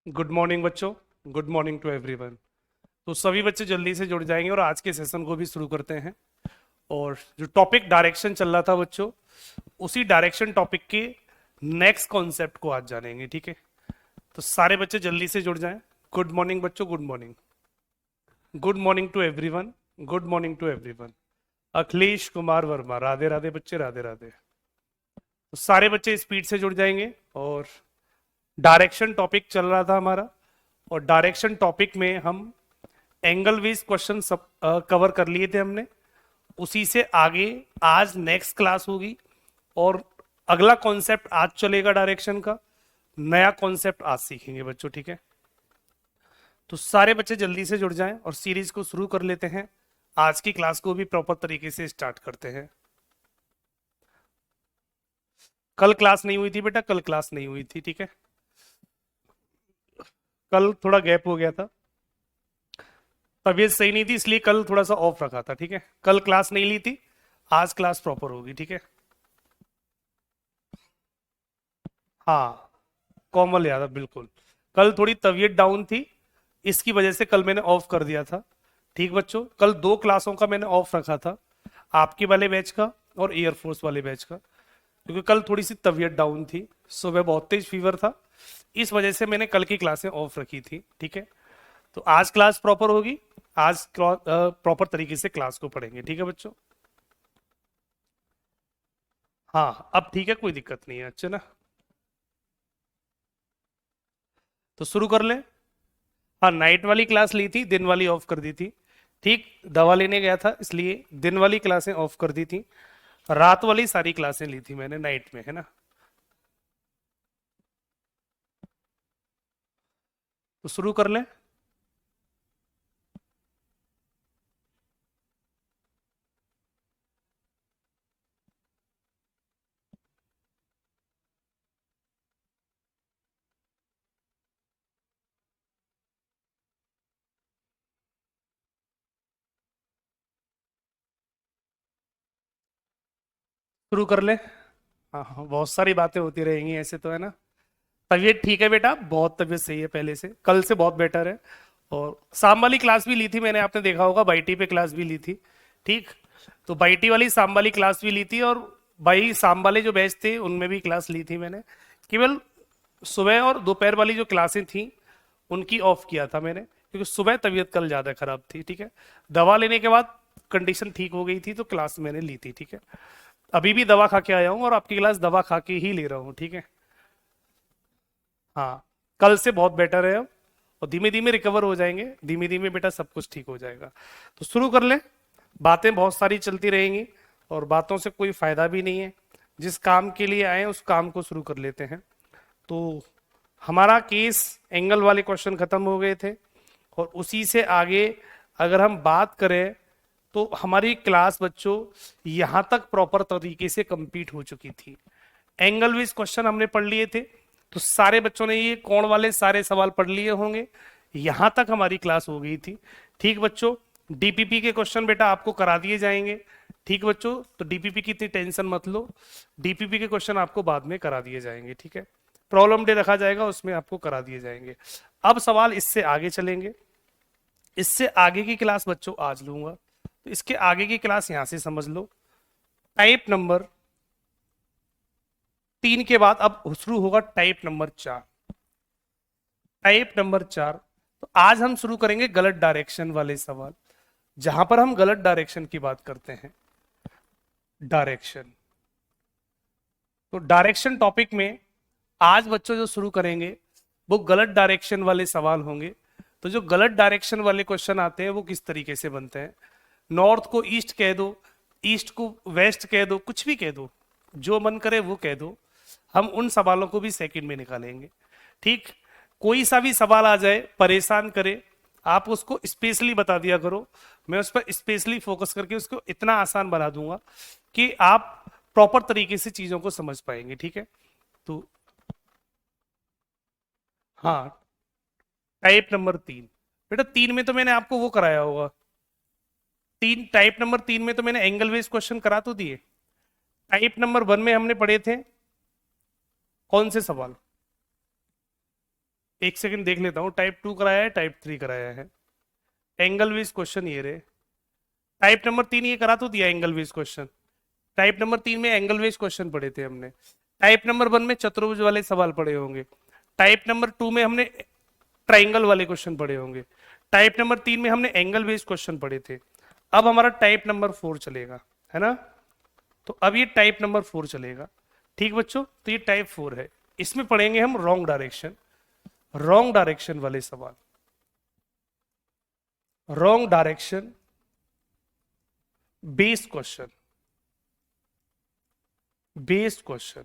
Good morning बच्चों। Good morning to everyone. तो सभी बच्चे जल्दी से जुड़ जाएंगे और आज के सेशन को भी शुरू करते हैं। और जो टॉपिक डायरेक्शन चल रहा था बच्चों, उसी डायरेक्शन टॉपिक के नेक्स्ट कॉन्सेप्ट को आज जानेंगे। ठीक है, तो सारे बच्चे जल्दी से जुड़ जाएं। गुड मॉर्निंग बच्चों, good morning. Good morning to everyone. Good morning to everyone. Akhilesh Kumar Verma, Radhe Radhe बच्चे, राधे राधे। तो सारे बच्चे स्पीड से जुड़ जाएंगे। और डायरेक्शन टॉपिक चल रहा था हमारा, और डायरेक्शन टॉपिक में हम एंगल बेस्ड क्वेश्चन सब कवर कर लिए थे हमने। उसी से आगे आज नेक्स्ट क्लास होगी और अगला कॉन्सेप्ट आज चलेगा डायरेक्शन का। नया कॉन्सेप्ट आज सीखेंगे बच्चों। ठीक है, तो सारे बच्चे जल्दी से जुड़ जाएं और सीरीज को शुरू कर लेते हैं। आज की क्लास को भी प्रॉपर तरीके से स्टार्ट करते हैं। कल क्लास नहीं हुई थी बेटा, कल क्लास नहीं हुई थी। ठीक है, कल थोड़ा गैप हो गया था, तबीयत सही नहीं थी, इसलिए कल थोड़ा सा ऑफ रखा था। ठीक है, कल क्लास नहीं ली थी, आज क्लास प्रॉपर होगी। ठीक है, हाँ, कोमल यादव, बिल्कुल। कल थोड़ी तबीयत डाउन थी, इसकी वजह से कल मैंने ऑफ कर दिया था। ठीक बच्चों, कल दो क्लासों का मैंने ऑफ रखा था, आपके वाले बैच का और एयरफोर्स वाले बैच का, क्योंकि कल थोड़ी सी तबीयत डाउन थी, सुबह बहुत तेज फीवर था, इस वजह से मैंने कल की क्लासें ऑफ रखी थी। ठीक है, तो आज क्लास प्रॉपर होगी, आज प्रॉपर तरीके से क्लास को पढ़ेंगे। ठीक है बच्चों, हाँ अब ठीक है, कोई दिक्कत नहीं है। अच्छा ना, तो शुरू कर ले। हाँ, नाइट वाली क्लास ली थी, दिन वाली ऑफ कर दी थी। ठीक, दवा लेने गया था इसलिए दिन वाली क्लासें ऑफ कर दी थी, रात वाली सारी क्लासें ली थी मैंने नाइट में, है ना। तो शुरू कर ले। शुरू कर ले। हाँ हाँ, बहुत सारी बातें होती रहेंगी ऐसे तो, है ना। तबीयत ठीक है बेटा, बहुत तबीयत सही है, पहले से कल से बहुत बेटर है। और शाम वाली क्लास भी ली थी मैंने, आपने देखा होगा, बाईटी पे क्लास भी ली थी। ठीक, तो बाईटी वाली शाम वाली क्लास भी ली थी, और भाई शाम वाले जो बैच थे उनमें भी क्लास ली थी मैंने। केवल सुबह और दोपहर वाली जो क्लासें थी उनकी ऑफ किया था मैंने, क्योंकि सुबह तबीयत कल ज़्यादा खराब थी। ठीक है, दवा लेने के बाद कंडीशन ठीक हो गई थी तो क्लास मैंने ली थी। ठीक है, अभी भी दवा खा के आया हूँ और आपकी क्लास दवा खा के ही ले रहा हूँ। ठीक है, हाँ, कल से बहुत बेटर है अब, और धीमे धीमे रिकवर हो जाएंगे, धीमे धीमे बेटा सब कुछ ठीक हो जाएगा। तो शुरू कर ले। बातें बहुत सारी चलती रहेंगी और बातों से कोई फायदा भी नहीं है। जिस काम के लिए आए उस काम को शुरू कर लेते हैं। तो हमारा केस एंगल वाले क्वेश्चन खत्म हो गए थे, और उसी से आगे अगर हम बात करें तो हमारी क्लास बच्चों यहां तक प्रॉपर तरीके से कंप्लीट हो चुकी थी। एंगल बेस्ड क्वेश्चन हमने पढ़ लिए थे, तो सारे बच्चों ने ये कोण वाले सारे सवाल पढ़ लिए होंगे, यहां तक हमारी क्लास हो गई थी। ठीक बच्चों, डीपीपी के क्वेश्चन बेटा आपको करा दिए जाएंगे। ठीक बच्चों, तो डीपीपी की इतनी टेंशन मत लो, डीपीपी के क्वेश्चन आपको बाद में करा दिए जाएंगे। ठीक है, प्रॉब्लम डे रखा जाएगा, उसमें आपको करा दिए जाएंगे। अब सवाल इससे आगे चलेंगे, इससे आगे की क्लास बच्चों आज लूंगा, तो इसके आगे की क्लास यहां से समझ लो। टाइप नंबर 3 के बाद अब शुरू होगा टाइप नंबर 4। टाइप नंबर 4, तो आज हम शुरू करेंगे गलत डायरेक्शन वाले सवाल, जहां पर हम गलत डायरेक्शन की बात करते हैं। डायरेक्शन, तो डायरेक्शन टॉपिक में आज बच्चों जो शुरू करेंगे वो गलत डायरेक्शन वाले सवाल होंगे। तो जो गलत डायरेक्शन वाले क्वेश्चन आते हैं वो किस तरीके से बनते हैं, नॉर्थ को ईस्ट कह दो, ईस्ट को वेस्ट कह दो, कुछ भी कह दो, जो मन करे वो कह दो, हम उन सवालों को भी सेकंड में निकालेंगे। ठीक, कोई सा भी सवाल आ जाए परेशान करे, आप उसको स्पेशली बता दिया करो, मैं उस पर स्पेशली फोकस करके उसको इतना आसान बना दूंगा कि आप प्रॉपर तरीके से चीजों को समझ पाएंगे। ठीक है, तो हाँ, टाइप नंबर 3, बेटा 3 में तो मैंने आपको वो कराया होगा, तीन, टाइप नंबर 3 में तो मैंने एंगल बेस्ड क्वेश्चन करा तो दिए। टाइप नंबर 1 में हमने पढ़े थे कौन से सवाल, एक सेकंड देख लेता हूं, टाइप 2 कराया है, टाइप 3 कराया है। एंगल बेस्ड क्वेश्चन ये रहे। टाइप नंबर 3 ये करा तो दिया angle based question. Type number 3 में एंगल बेस्ड क्वेश्चन पढ़े थे हमने। टाइप नंबर 1 में चतुर्भुज वाले सवाल पढ़े होंगे। टाइप नंबर 2 में हमने ट्राइंगल वाले क्वेश्चन पढ़े होंगे। टाइप नंबर 3 में हमने एंगल बेस्ड क्वेश्चन पढ़े थे। अब हमारा टाइप नंबर 4 चलेगा, है ना। तो अब ये टाइप नंबर 4 चलेगा। ठीक बच्चों, तो ये टाइप 4 है। इसमें पढ़ेंगे हम रॉन्ग डायरेक्शन, रॉन्ग डायरेक्शन वाले सवाल, wrong direction based question, based question.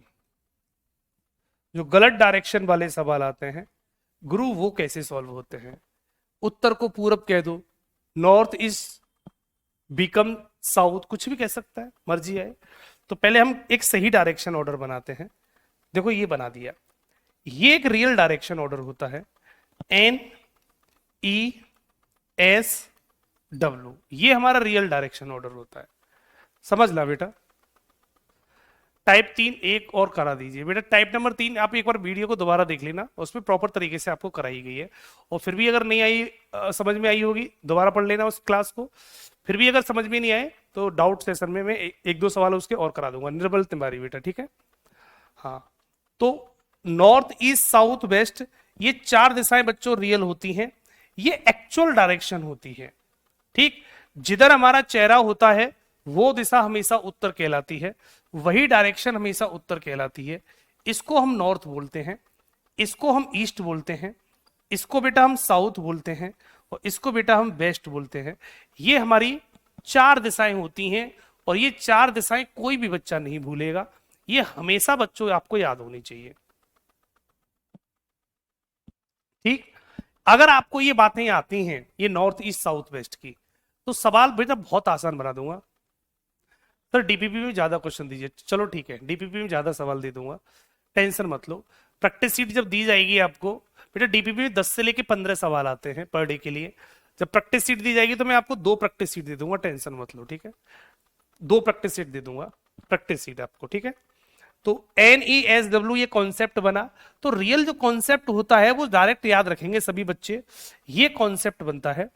जो गलत डायरेक्शन वाले सवाल आते हैं गुरु, वो कैसे सॉल्व होते हैं। उत्तर को पूरब कह दो, नॉर्थ ईस्ट बिकम साउथ, कुछ भी कह सकता है, मर्जी है। तो पहले हम एक सही डायरेक्शन ऑर्डर बनाते हैं। देखो ये बना दिया, ये एक रियल डायरेक्शन ऑर्डर होता है, एन ई एस डब्ल्यू, ये हमारा रियल डायरेक्शन ऑर्डर होता है। समझ ला बेटा। टाइप 3 एक और करा दीजिए बेटा। टाइप नंबर 3 आप एक बार वीडियो को दोबारा देख लेना, उसमें प्रॉपर तरीके से आपको कराई गई है। और फिर भी अगर नहीं आई, समझ में आई होगी, दोबारा पढ़ लेना उस क्लास को। फिर भी अगर समझ में नहीं आए तो डाउट सेशन में मैं एक दो सवाल उसके और करा दूंगा। निर्बल तिवारी बेटा, ठीक है। हाँ, तो नॉर्थ ईस्ट साउथ वेस्ट, ये 4 दिशाएं बच्चों रियल होती हैं, ये एक्चुअल डायरेक्शन होती है। ठीक, जिधर हमारा चेहरा होता है वो दिशा हमेशा उत्तर कहलाती है, वही डायरेक्शन हमेशा उत्तर कहलाती है। इसको हम नॉर्थ बोलते हैं, इसको हम ईस्ट बोलते हैं, इसको बेटा हम साउथ बोलते हैं, और इसको बेटा हम वेस्ट बोलते हैं। ये हमारी 4 दिशाएं होती हैं, और ये 4 दिशाएं कोई भी बच्चा नहीं भूलेगा, ये हमेशा बच्चों आपको याद होनी चाहिए। ठीक, अगर आपको ये बातें आती हैं, ये नॉर्थ ईस्ट साउथ वेस्ट की, तो सवाल बेटा बहुत आसान बना दूंगा। सर डीपीपी में ज्यादा क्वेश्चन दीजिए, चलो ठीक है, डीपीपी में ज्यादा सवाल दे दूंगा, टेंशन मत लो। प्रैक्टिस सीट जब दी जाएगी आपको बेटा, डीपीपी में 10 से लेके 15 सवाल आते हैं पर डे के लिए। जब प्रैक्टिस सीट दी जाएगी तो मैं आपको 2 प्रैक्टिस सीट दे दूंगा, टेंशन मत लो, ठीक है। 2 प्रैक्टिस सीट दे दूंगा, प्रैक्टिस सीट आपको, ठीक है। तो NESW ये कॉन्सेप्ट बना, तो रियल जो कॉन्सेप्ट होता है वो डायरेक्ट याद रखेंगे सभी बच्चे। ये कॉन्सेप्ट बनता है,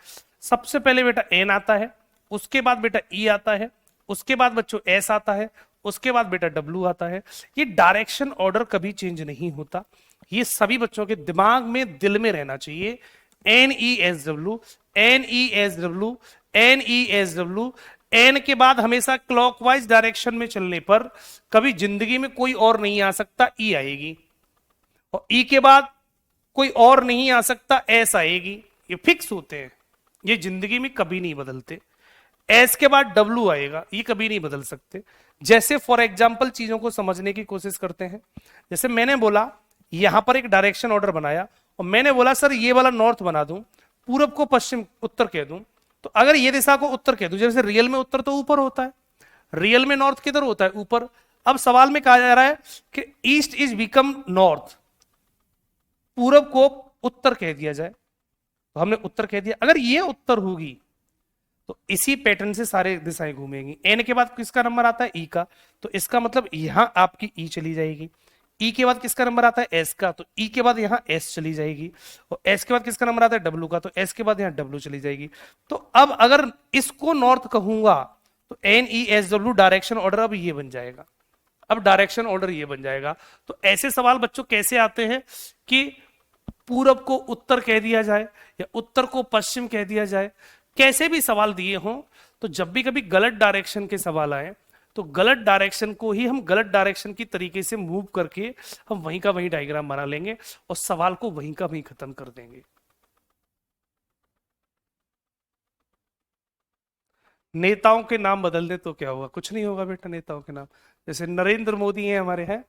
सबसे पहले बेटा N आता है, उसके बाद बेटा E आता है, उसके बाद बच्चों S आता है, उसके बाद बेटा W आता है। ये डायरेक्शन ऑर्डर कभी चेंज नहीं होता, ये सभी बच्चों के दिमाग में दिल में रहना चाहिए। NESW NESW NESW, एन के बाद हमेशा क्लॉकवाइज डायरेक्शन में चलने पर कभी जिंदगी में कोई और नहीं आ सकता, ई आएगी। और ई के बाद कोई और नहीं आ सकता, एस आएगी। ये फिक्स होते हैं, ये जिंदगी में कभी नहीं बदलते। एस के बाद डब्ल्यू आएगा, ये कभी नहीं बदल सकते। जैसे फॉर एग्जाम्पल चीजों को समझने की कोशिश करते हैं। जैसे मैंने बोला यहां पर एक डायरेक्शन ऑर्डर बनाया, और मैंने बोला सर ये वाला नॉर्थ बना दूं, पूरब को पश्चिम उत्तर कह दूं। तो अगर ये दिशा को उत्तर कह दूं, जैसे रियल में उत्तर तो ऊपर होता है, रियल में नॉर्थ किधर होता है, ऊपर। अब सवाल में कहा जा रहा है कि ईस्ट इज बिकम नॉर्थ, पूरब को उत्तर कह दिया जाए, तो हमने उत्तर कह दिया। अगर ये उत्तर होगी तो इसी पैटर्न से सारे दिशाएं घूमेंगी। एन के बाद किसका नंबर आता है, ई का, तो इसका मतलब यहां आपकी ई चली जाएगी। ई के बाद किसका नंबर आता है, एस का, तो ई के बाद यहां एस चली जाएगी। और एस के बाद किसका नंबर आता है, डब्ल्यू का, तो एस के बाद यहां डब्ल्यू चली जाएगी। तो अब अगर इसको नॉर्थ कहूंगा तो NESW डायरेक्शन ऑर्डर अब ये बन जाएगा। अब डायरेक्शन ऑर्डर ये बन जाएगा। तो ऐसे सवाल बच्चों कैसे आते हैं कि पूरब को उत्तर कह दिया जाए या उत्तर को पश्चिम कह दिया जाए, कैसे भी सवाल दिए हों, तो जब भी कभी गलत डायरेक्शन के सवाल आए तो गलत डायरेक्शन को ही हम गलत डायरेक्शन की तरीके से मूव करके हम वहीं का वहीं डायग्राम बना लेंगे और सवाल को वहीं का वहीं खत्म कर देंगे। नेताओं के नाम बदल दे तो क्या होगा, कुछ नहीं होगा बेटा। नेताओं के नाम जैसे नरेंद्र मोदी हैं हमारे, हैं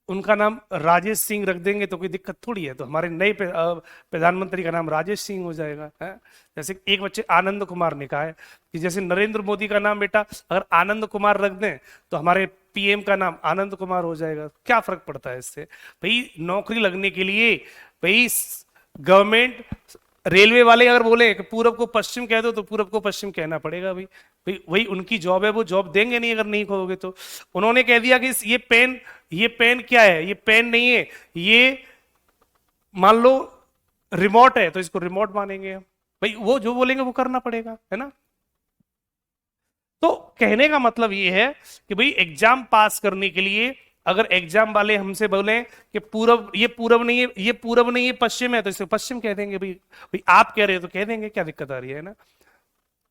उनका नाम राजेश सिंह रख देंगे तो कोई दिक्कत थोड़ी है। तो हमारे नए प्रधानमंत्री का नाम राजेश सिंह हो जाएगा, है। जैसे एक बच्चे आनंद कुमार ने कहा है कि जैसे नरेंद्र मोदी का नाम बेटा अगर आनंद कुमार रख दें तो हमारे PM का नाम आनंद कुमार हो जाएगा। क्या फर्क पड़ता है इससे भाई। नौकरी लगने के लिए भाई गवर्नमेंट रेलवे वाले अगर बोले कि पूरब को पश्चिम कह दो तो पूरब को पश्चिम कहना पड़ेगा भाई। भाई वही उनकी जॉब है, वो जॉब देंगे नहीं अगर नहीं कहोगे तो। उन्होंने कह दिया कि ये पेन क्या है, ये पेन नहीं है, ये मान लो रिमोट है तो इसको रिमोट मानेंगे हम, भाई वो जो बोलेंगे वो करना पड़ेगा, है ना। तो कहने का मतलब ये है कि भाई एग्जाम पास करने के लिए अगर एग्जाम वाले हमसे बोले कि पूरब, ये पूरब नहीं है, ये पूरब नहीं है पश्चिम है, तो इसे पश्चिम कह देंगे भाई। भाई आप कह रहे हो तो कह देंगे, क्या दिक्कत आ रही है ना।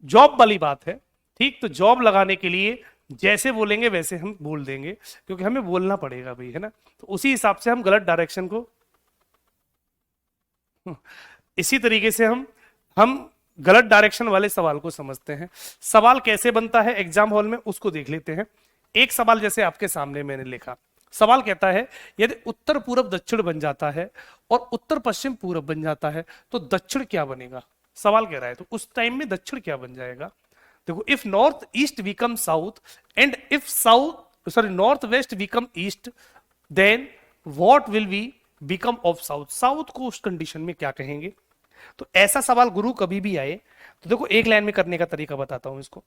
जॉब वाली बात है, ठीक। तो जॉब लगाने के लिए जैसे बोलेंगे वैसे हम बोल देंगे, क्योंकि हमें बोलना पड़ेगा भाई, है ना। तो उसी हिसाब से हम गलत डायरेक्शन को इसी तरीके से हम गलत डायरेक्शन वाले सवाल को समझते हैं। सवाल कैसे बनता है एग्जाम हॉल में उसको देख लेते हैं। एक सवाल जैसे आपके सामने मैंने लिखा, सवाल कहता है यदि उत्तर पूर्व दक्षिण बन जाता है और उत्तर पश्चिम पूर्व बन जाता है तो दक्षिण क्या बनेगा। सवाल कह रहा है तो उस टाइम में दक्षिण क्या बन जाएगा। देखो, if north east become south and if south sorry north west become east then what will be become of south. South को उस कंडीशन में क्या कहेंगे। तो ऐसा सवाल गुरु कभी भी आए तो देखो एक लाइन में करने का तरीका बताता हूं इसको।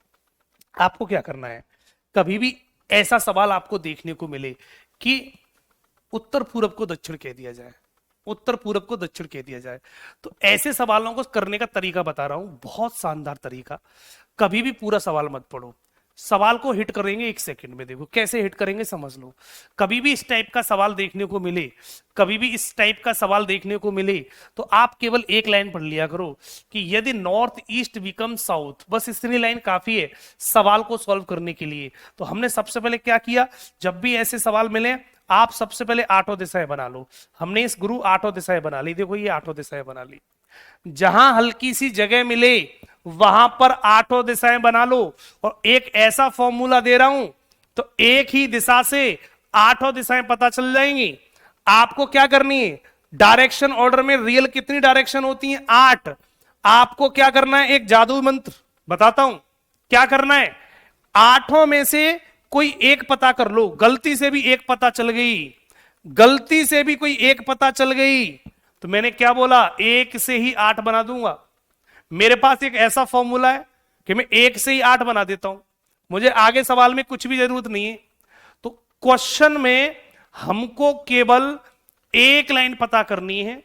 आपको क्या करना है, कभी भी ऐसा सवाल आपको देखने को मिले कि उत्तर पूरब को दक्षिण कह दिया जाए, उत्तर पूरब को दक्षिण कह दिया जाए, तो ऐसे सवालों को करने का तरीका बता रहा हूं, बहुत शानदार तरीका। कभी भी पूरा सवाल मत पढ़ो, सवाल को हिट करेंगे एक सेकंड में। देखो कैसे हिट करेंगे समझ लो। कभी भी इस टाइप का सवाल देखने को मिले, कभी भी इस टाइप का सवाल देखने को मिले तो आप केवल एक लाइन पढ़ लिया करो कि यदि नॉर्थ ईस्ट बिकम साउथ, बस इतनी लाइन काफी है सवाल को सॉल्व करने के लिए। तो हमने सबसे पहले क्या किया, जब भी ऐसे सवाल मिले आप सबसे पहले आठों दिशाएं बना लो। हमने इस गुरु आठों दिशाएं बना ली। देखो ये आठों दिशाएं बना ली, जहां हल्की सी जगह मिले वहां पर आठों दिशाएं बना लो। और एक ऐसा फॉर्मूला दे रहा हूं तो एक ही दिशा से आठों दिशाएं पता चल जाएंगी। आपको क्या करनी है, डायरेक्शन ऑर्डर में रियल कितनी डायरेक्शन होती हैं, 8। आपको क्या करना है, एक जादू मंत्र बताता हूं क्या करना है। आठों में से कोई एक पता कर लो। गलती से भी एक पता चल गई, गलती से भी कोई एक पता चल गई तो मैंने क्या बोला, एक से ही 8 बना दूंगा। मेरे पास एक ऐसा फॉर्मूला है कि मैं एक से ही 8 बना देता हूं, मुझे आगे सवाल में कुछ भी जरूरत नहीं है। तो क्वेश्चन में हमको केवल एक लाइन पता करनी है,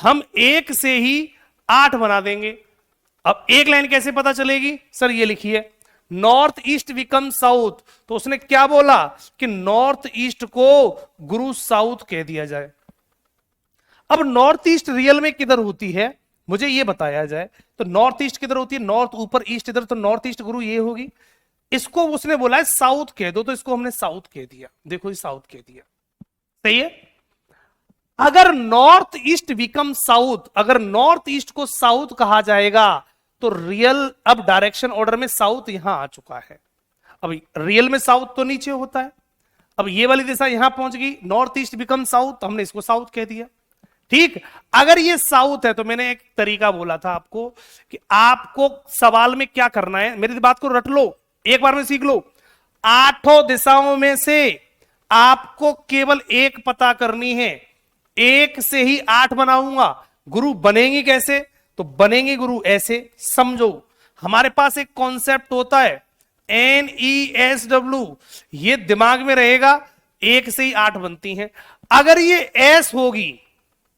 हम एक से ही 8 बना देंगे। अब एक लाइन कैसे पता चलेगी, सर ये लिखिए नॉर्थ ईस्ट बिकम साउथ। तो उसने क्या बोला कि नॉर्थ ईस्ट को गुरु साउथ कह दिया जाए। अब नॉर्थ ईस्ट रियल में किधर होती है मुझे ये बताया जाए। तो नॉर्थ ईस्ट किधर होती है, नॉर्थ ऊपर ईस्ट इधर, तो नॉर्थ ईस्ट गुरु ये होगी। इसको उसने बोला है साउथ कह दो तो इसको हमने साउथ कह दिया। देखो ये साउथ कह दिया, सही है। अगर नॉर्थ ईस्ट बिकम साउथ, अगर नॉर्थ ईस्ट को साउथ कहा जाएगा तो रियल, अब डायरेक्शन ऑर्डर में साउथ यहां आ चुका है। अब रियल में साउथ तो नीचे होता है, अब ये वाली दिशा यहां पहुंच गई, नॉर्थ ईस्ट बिकम साउथ, तो हमने इसको साउथ कह दिया। ठीक, अगर ये साउथ है तो मैंने एक तरीका बोला था आपको कि आपको सवाल में क्या करना है, मेरी बात को रट लो, एक बार में सीख लो। आठों दिशाओं में से आपको केवल एक पता करनी है, एक से ही 8 बनाऊंगा। गुरु बनेंगी कैसे, तो बनेंगे गुरु ऐसे, समझो हमारे पास एक कॉन्सेप्ट होता है NESW, ये दिमाग में रहेगा, एक से ही 8 बनती हैं। अगर ये S होगी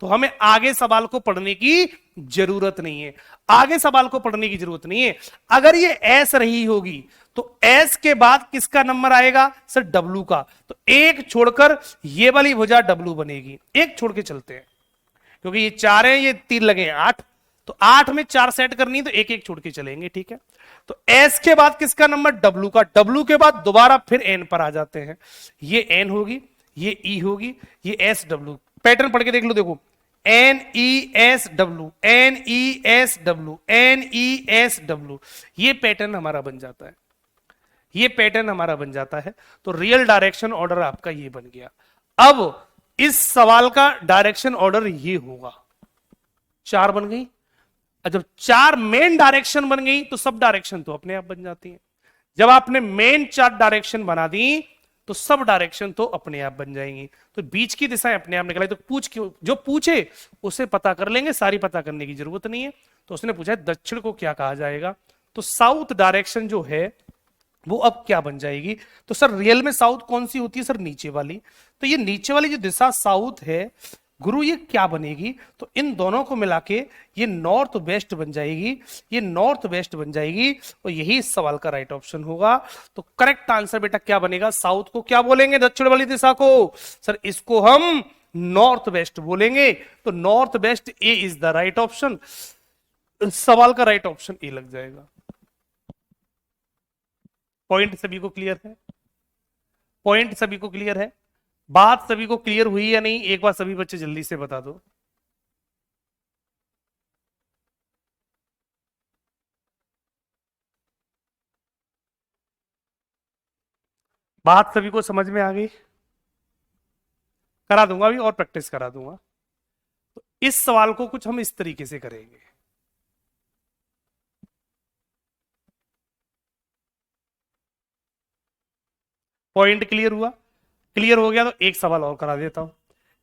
तो हमें आगे सवाल को पढ़ने की जरूरत नहीं है, आगे सवाल को पढ़ने की जरूरत नहीं है। अगर ये एस रही होगी तो एस के बाद किसका नंबर आएगा, सर डब्लू का। तो एक छोड़कर ये वाली भुजा डब्लू बनेगी, एक छोड़ के चलते हैं क्योंकि ये 4 है, ये 3 लगे हैं 8, तो 8 में 4 सेट करनी है तो एक एक छोड़ के चलेंगे, ठीक है। तो एस के बाद किसका नंबर, डब्लू का। डब्लू के बाद दोबारा फिर एन पर आ जाते हैं, ये एन होगी, ये ई होगी, ये एस डब्लू। पैटर्न पढ़ के देख लो, देखो NESW NESW NESW, ये पैटर्न हमारा बन जाता है, ये पैटर्न हमारा बन जाता है। तो रियल डायरेक्शन ऑर्डर आपका ये बन गया। अब इस सवाल का डायरेक्शन ऑर्डर ये होगा, 4 बन गई। जब 4 मेन डायरेक्शन बन गई तो सब डायरेक्शन तो अपने आप बन जाती है। जब आपने मेन 4 डायरेक्शन बना दी तो सब डायरेक्शन तो अपने आप बन जाएंगी, तो बीच की दिशाएं अपने आप निकलाई। तो जो पूछे उसे पता कर लेंगे, सारी पता करने की जरूरत नहीं है। तो उसने पूछा दक्षिण को क्या कहा जाएगा, तो साउथ डायरेक्शन जो है वो अब क्या बन जाएगी। तो सर रियल में साउथ कौन सी होती है, सर नीचे वाली। तो ये नीचे वाली जो दिशा साउथ है गुरु ये क्या बनेगी, तो इन दोनों को मिला के ये नॉर्थ वेस्ट बन जाएगी, ये नॉर्थ वेस्ट बन जाएगी, और यही इस सवाल का राइट ऑप्शन होगा। तो करेक्ट आंसर बेटा क्या बनेगा, साउथ को क्या बोलेंगे, दक्षिण वाली दिशा को, सर इसको हम नॉर्थ वेस्ट बोलेंगे। तो north west, A is the right option, सवाल का राइट ऑप्शन ए लग जाएगा। पॉइंट सभी को क्लियर है, पॉइंट सभी को क्लियर है, बात सभी को क्लियर हुई या नहीं, एक बार सभी बच्चे जल्दी से बता दो। बात सभी को समझ में आ गई, करा दूंगा अभी और प्रैक्टिस करा दूंगा। तो इस सवाल को कुछ हम इस तरीके से करेंगे। पॉइंट क्लियर हुआ, क्लियर हो गया तो एक सवाल और करा देता हूं,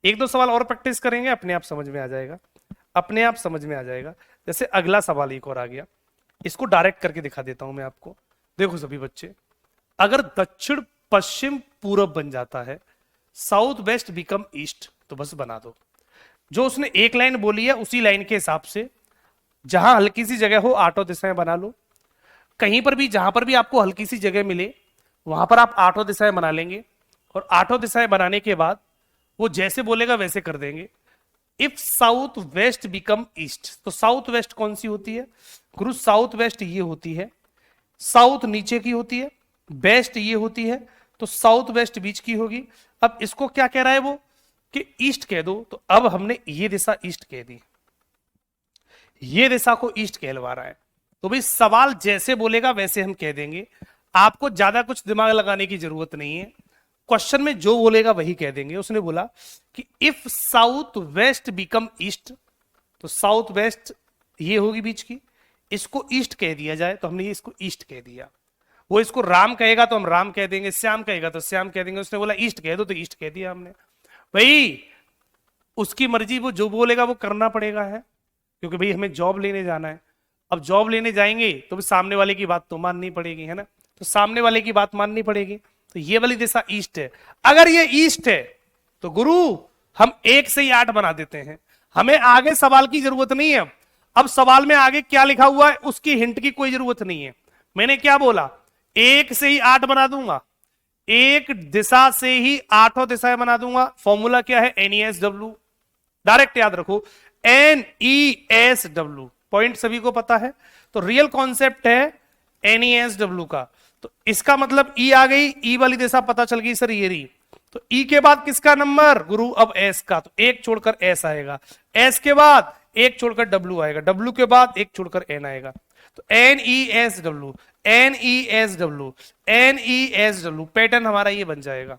एक दो सवाल और प्रैक्टिस करेंगे, अपने आप समझ में आ जाएगा, अपने आप समझ में आ जाएगा। जैसे अगला सवाल एक और आ गया, इसको डायरेक्ट करके दिखा देता हूं मैं आपको। देखो सभी बच्चे, अगर दक्षिण पश्चिम पूरब बन जाता है, साउथ वेस्ट बिकम ईस्ट, तो बस बना दो। जो उसने एक लाइन बोली है उसी लाइन के हिसाब से जहां हल्की सी जगह हो आठों दिशाएं बना लो। कहीं पर भी जहां पर भी आपको हल्की सी जगह मिले वहां पर आप आठों दिशाएं बना लेंगे, और आठों दिशाएं बनाने के बाद वो जैसे बोलेगा वैसे कर देंगे। If south west become east, तो साउथ वेस्ट कौन सी होती है गुरु, साउथ वेस्ट ये होती है, साउथ नीचे की होती है, वेस्ट ये होती है, तो साउथ वेस्ट बीच की होगी। अब इसको क्या कह रहा है वो, कि ईस्ट कह दो, तो अब हमने ये दिशा ईस्ट कह दी, ये दिशा को ईस्ट कहलवा रहा है। तो भाई सवाल जैसे बोलेगा वैसे हम कह देंगे, आपको ज्यादा कुछ दिमाग लगाने की जरूरत नहीं है, क्वेश्चन में जो बोलेगा वही कह देंगे। उसने बोला कि if south west become east, तो साउथ वेस्ट ये होगी बीच की, इसको ईस्ट कह दिया जाए तो हमने इसको ईस्ट कह दिया। वो इसको राम कहेगा तो हम राम कह देंगे, श्याम कहेगा तो श्याम कह देंगे, उसने बोला ईस्ट कह दो तो ईस्ट कह दिया हमने। भाई उसकी मर्जी, वो जो बोलेगा वो करना पड़ेगा है, क्योंकि भाई हमें जॉब लेने जाना है। अब जॉब लेने जाएंगे तो भी सामने वाले की बात तो माननी पड़ेगी, है ना, तो सामने वाले की बात माननी पड़ेगी। तो ये वाली दिशा ईस्ट है, अगर ये ईस्ट है तो गुरु हम एक से ही 8 बना देते हैं, हमें आगे सवाल की जरूरत नहीं है। अब सवाल में आगे क्या लिखा हुआ है उसकी हिंट की कोई जरूरत नहीं है। मैंने क्या बोला, एक से ही 8 बना दूंगा, एक दिशा से ही आठों दिशाएं बना दूंगा। फॉर्मूला क्या है, NESW, डायरेक्ट याद रखो, NESW, पॉइंट सभी को पता है। तो रियल कॉन्सेप्ट है NESW का। तो इसका मतलब E आ गई, E वाली दिशा पता चल गई सर ये रही। तो E के बाद किसका नंबर गुरु, अब S का, तो एक छोड़कर S आएगा, S के बाद एक छोड़कर W आएगा, W के बाद एक छोड़कर N आएगा। तो NESW, NESW, NESW, पैटर्न हमारा ये बन जाएगा,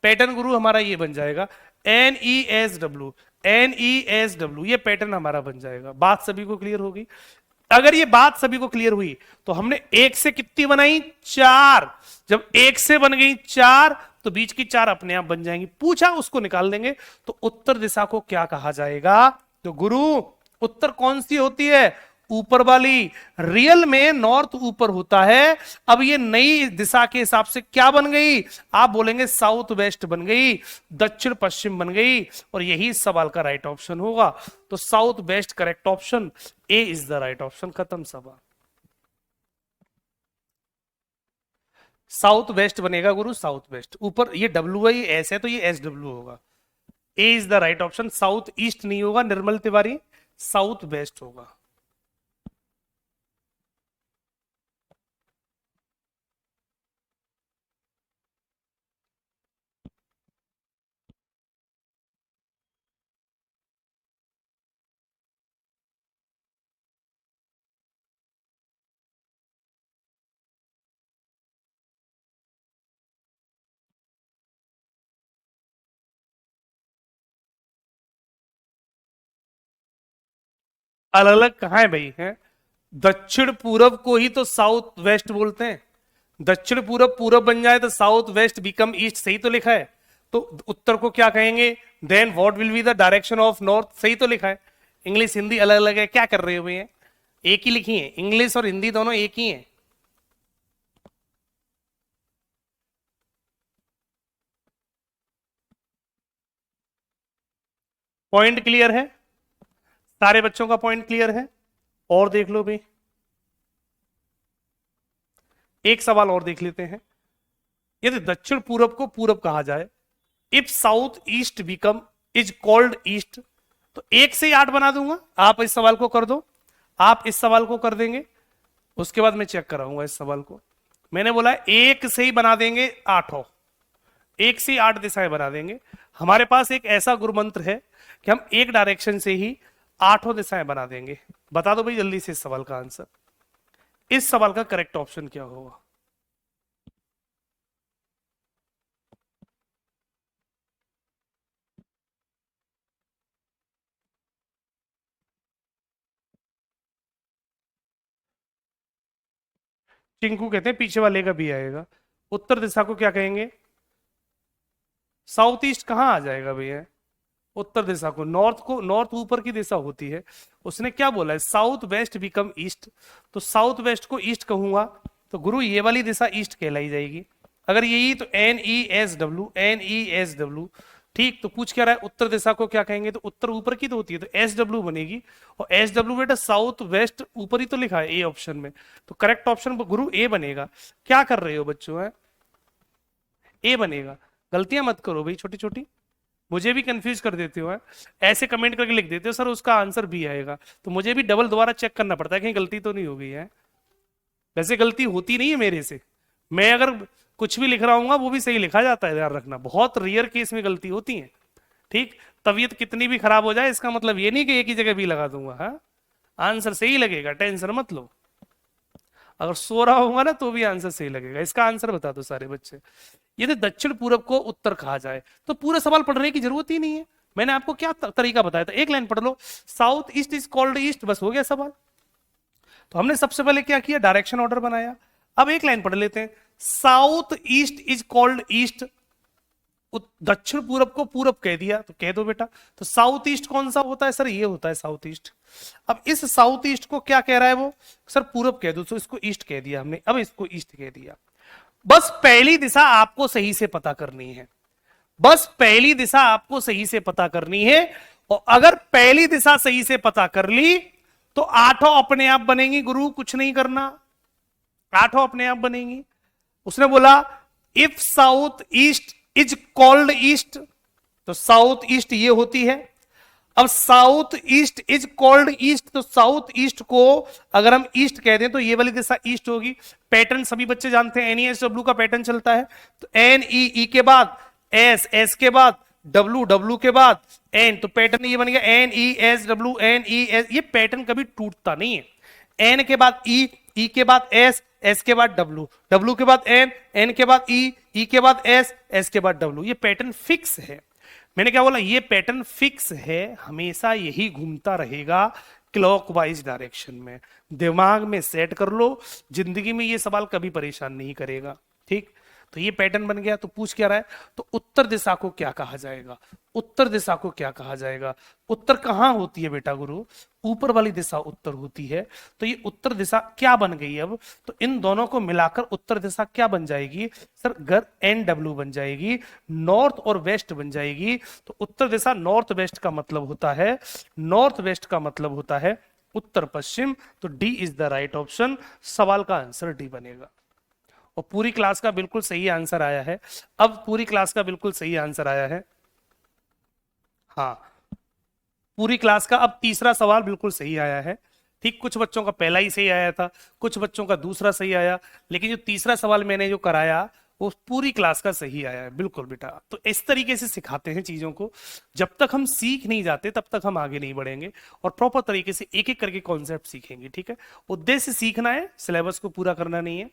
पैटर्न गुरु हमारा ये बन जाएगा, NESW, NESW, ये पैटर्न हमारा बन जाएगा। बात सभी को क्लियर होगी। अगर ये बात सभी को क्लियर हुई तो हमने एक से कितनी बनाई, 4, जब एक से बन गई 4 तो बीच की 4 अपने आप बन जाएंगी। पूछा उसको निकाल देंगे। तो उत्तर दिशा को क्या कहा जाएगा, तो गुरु उत्तर कौन सी होती है, ऊपर वाली। रियल में नॉर्थ ऊपर होता है, अब ये नई दिशा के हिसाब से क्या बन गई, आप बोलेंगे साउथ वेस्ट बन गई, दक्षिण पश्चिम बन गई, और यही सवाल का राइट ऑप्शन होगा। तो south west correct option, A is the right option, खत्म सवाल। साउथ वेस्ट बनेगा गुरु, साउथ वेस्ट, ऊपर ये डब्ल्यू है, ये एस है, तो ये SW होगा। A is the right option, south east नहीं होगा निर्मल तिवारी, साउथ वेस्ट होगा। अलग अलग कहाँ है भाई, है दक्षिण पूरब को ही तो साउथ वेस्ट बोलते हैं। दक्षिण पूरब पूरब बन जाए तो साउथ वेस्ट बिकम ईस्ट, सही तो लिखा है। तो उत्तर को क्या कहेंगे, then what will be the direction of north, सही तो लिखा है। इंग्लिश हिंदी अलग अलग है, क्या कर रहे हुए हैं, एक ही लिखी है, इंग्लिश और हिंदी दोनों एक ही है। पॉइंट क्लियर है? सारे बच्चों का पॉइंट क्लियर है? और देख लो भाई, एक सवाल और देख लेते हैं। यदि दक्षिण पूरब को पूरब कहा जाए, if south east become is called east, तो एक से ही 8 बना दूंगा। आप इस सवाल को कर दो, आप इस सवाल को कर देंगे, उसके बाद मैं चेक कराऊंगा इस सवाल को। मैंने बोला एक से ही बना देंगे 8, एक से ही 8 दिशाएं बना देंगे। हमारे पास एक ऐसा गुरु मंत्र है कि हम एक डायरेक्शन से ही 8 दिशाएं बना देंगे। बता दो भाई जल्दी से इस सवाल का आंसर। इस सवाल का करेक्ट ऑप्शन क्या होगा? चिंकू कहते हैं पीछे वाले का भी आएगा। उत्तर दिशा को क्या कहेंगे? साउथ ईस्ट कहाँ आ जाएगा भैया? उत्तर दिशा को, नॉर्थ ऊपर की दिशा होती है। उसने क्या बोला है? साउथ वेस्ट बिकम ईस्ट, तो साउथ वेस्ट को ईस्ट कहूंगा, तो गुरु ये वाली दिशा ईस्ट कहलाई जाएगी। अगर यही तो NESW, NESW। ठीक, तो पूछ क्या रहा है? उत्तर दिशा को क्या कहेंगे? तो उत्तर ऊपर की तो होती है, तो SW बनेगी। और SW बेटा साउथ वेस्ट ऊपर ही तो लिखा है ए ऑप्शन में, तो करेक्ट ऑप्शन गुरु ए बनेगा। क्या कर रहे हो बच्चों? है ए बनेगा। गलतियां मत करो भाई छोटी छोटी, मुझे भी कंफ्यूज कर देते हो। ऐसे कमेंट करके लिख देते हो सर उसका आंसर बी आएगा, तो मुझे भी डबल दोबारा चेक करना पड़ता है कहीं गलती तो नहीं हो गई है। वैसे गलती होती नहीं है मेरे से, मैं अगर कुछ भी लिख रहा हूँ वो भी सही लिखा जाता है, याद रखना। बहुत रेयर केस में गलती होती है। ठीक, तबीयत कितनी भी खराब हो जाए इसका मतलब ये नहीं कि एक ही जगह भी लगा दूंगा। हाँ, आंसर सही लगेगा, टेंशन मत लो। अगर सो रहा होगा ना तो भी आंसर सही लगेगा। इसका आंसर बता दो सारे बच्चे। यदि दक्षिण पूरब को उत्तर कहा जाए, तो पूरा सवाल पढ़ने की जरूरत ही नहीं है। मैंने आपको क्या तरीका बताया था, एक लाइन पढ़ लो, south east is called east, बस हो गया सवाल। तो हमने सबसे पहले क्या किया? डायरेक्शन ऑर्डर बनाया। अब एक लाइन पढ़ लेते हैं, south east is called east, दक्षिण पूरब को पूरब कह दिया, तो कह दो बेटा। तो साउथ ईस्ट कौन सा होता है? सर ये होता है साउथ ईस्ट। अब इस साउथ ईस्ट को क्या कह रहा है वो? सर पूरब कह दो, तो इसको ईस्ट कह दिया हमने, अब इसको ईस्ट कह दिया। बस पहली दिशा आपको सही से पता करनी है, बस पहली दिशा आपको सही से पता करनी है। और अगर पहली दिशा सही से पता कर ली तो 8 अपने आप बनेंगी गुरु, कुछ नहीं करना, 8 अपने आप बनेंगी। उसने बोला if south east is called east, तो साउथ ईस्ट ये होती है। अब south east is called east, तो साउथ ईस्ट को अगर हम ईस्ट कह दें तो ये वाली दिशा ईस्ट होगी। पैटर्न सभी बच्चे जानते हैं, NESW का पैटर्न चलता है। तो NEE के बाद S, S के बाद W, W के बाद N, तो पैटर्न ये बन गया NESW, NES। ये पैटर्न कभी टूटता नहीं है। N के बाद E, E के बाद S, S के बाद W, W के बाद N, N के बाद E, E के बाद S, S के बाद W। ये पैटर्न फिक्स है। मैंने क्या बोला? ये पैटर्न फिक्स है, हमेशा यही घूमता रहेगा क्लॉकवाइज डायरेक्शन में। दिमाग में सेट कर लो, जिंदगी में ये सवाल कभी परेशान नहीं करेगा। ठीक, तो ये पैटर्न बन गया। तो पूछ क्या रहा है? तो उत्तर दिशा को क्या कहा जाएगा? उत्तर दिशा को क्या कहा जाएगा? उत्तर कहां होती है बेटा गुरु? ऊपर वाली दिशा उत्तर होती है। तो ये उत्तर दिशा क्या बन गई अब? तो इन दोनों को मिलाकर उत्तर दिशा क्या बन जाएगी? सर घर NW बन जाएगी, नॉर्थ और वेस्ट बन जाएगी। तो उत्तर दिशा नॉर्थ वेस्ट का मतलब होता है, नॉर्थ वेस्ट का मतलब होता है उत्तर पश्चिम। तो D is the right option, सवाल का आंसर डी बनेगा। और पूरी क्लास का बिल्कुल सही आंसर आया है। अब पूरी क्लास का बिल्कुल सही आंसर आया है। हाँ, पूरी क्लास का अब तीसरा सवाल बिल्कुल सही आया है। ठीक, कुछ बच्चों का पहला ही सही आया था, कुछ बच्चों का दूसरा सही आया, लेकिन जो तीसरा सवाल मैंने जो कराया वो पूरी क्लास का सही आया है। बिल्कुल बेटा, तो इस तरीके से सिखाते हैं चीजों को। जब तक हम सीख नहीं जाते तब तक हम आगे नहीं बढ़ेंगे, और प्रॉपर तरीके से एक एक करके कॉन्सेप्ट सीखेंगे। ठीक है, उद्देश्य सीखना है, सिलेबस को पूरा करना नहीं है।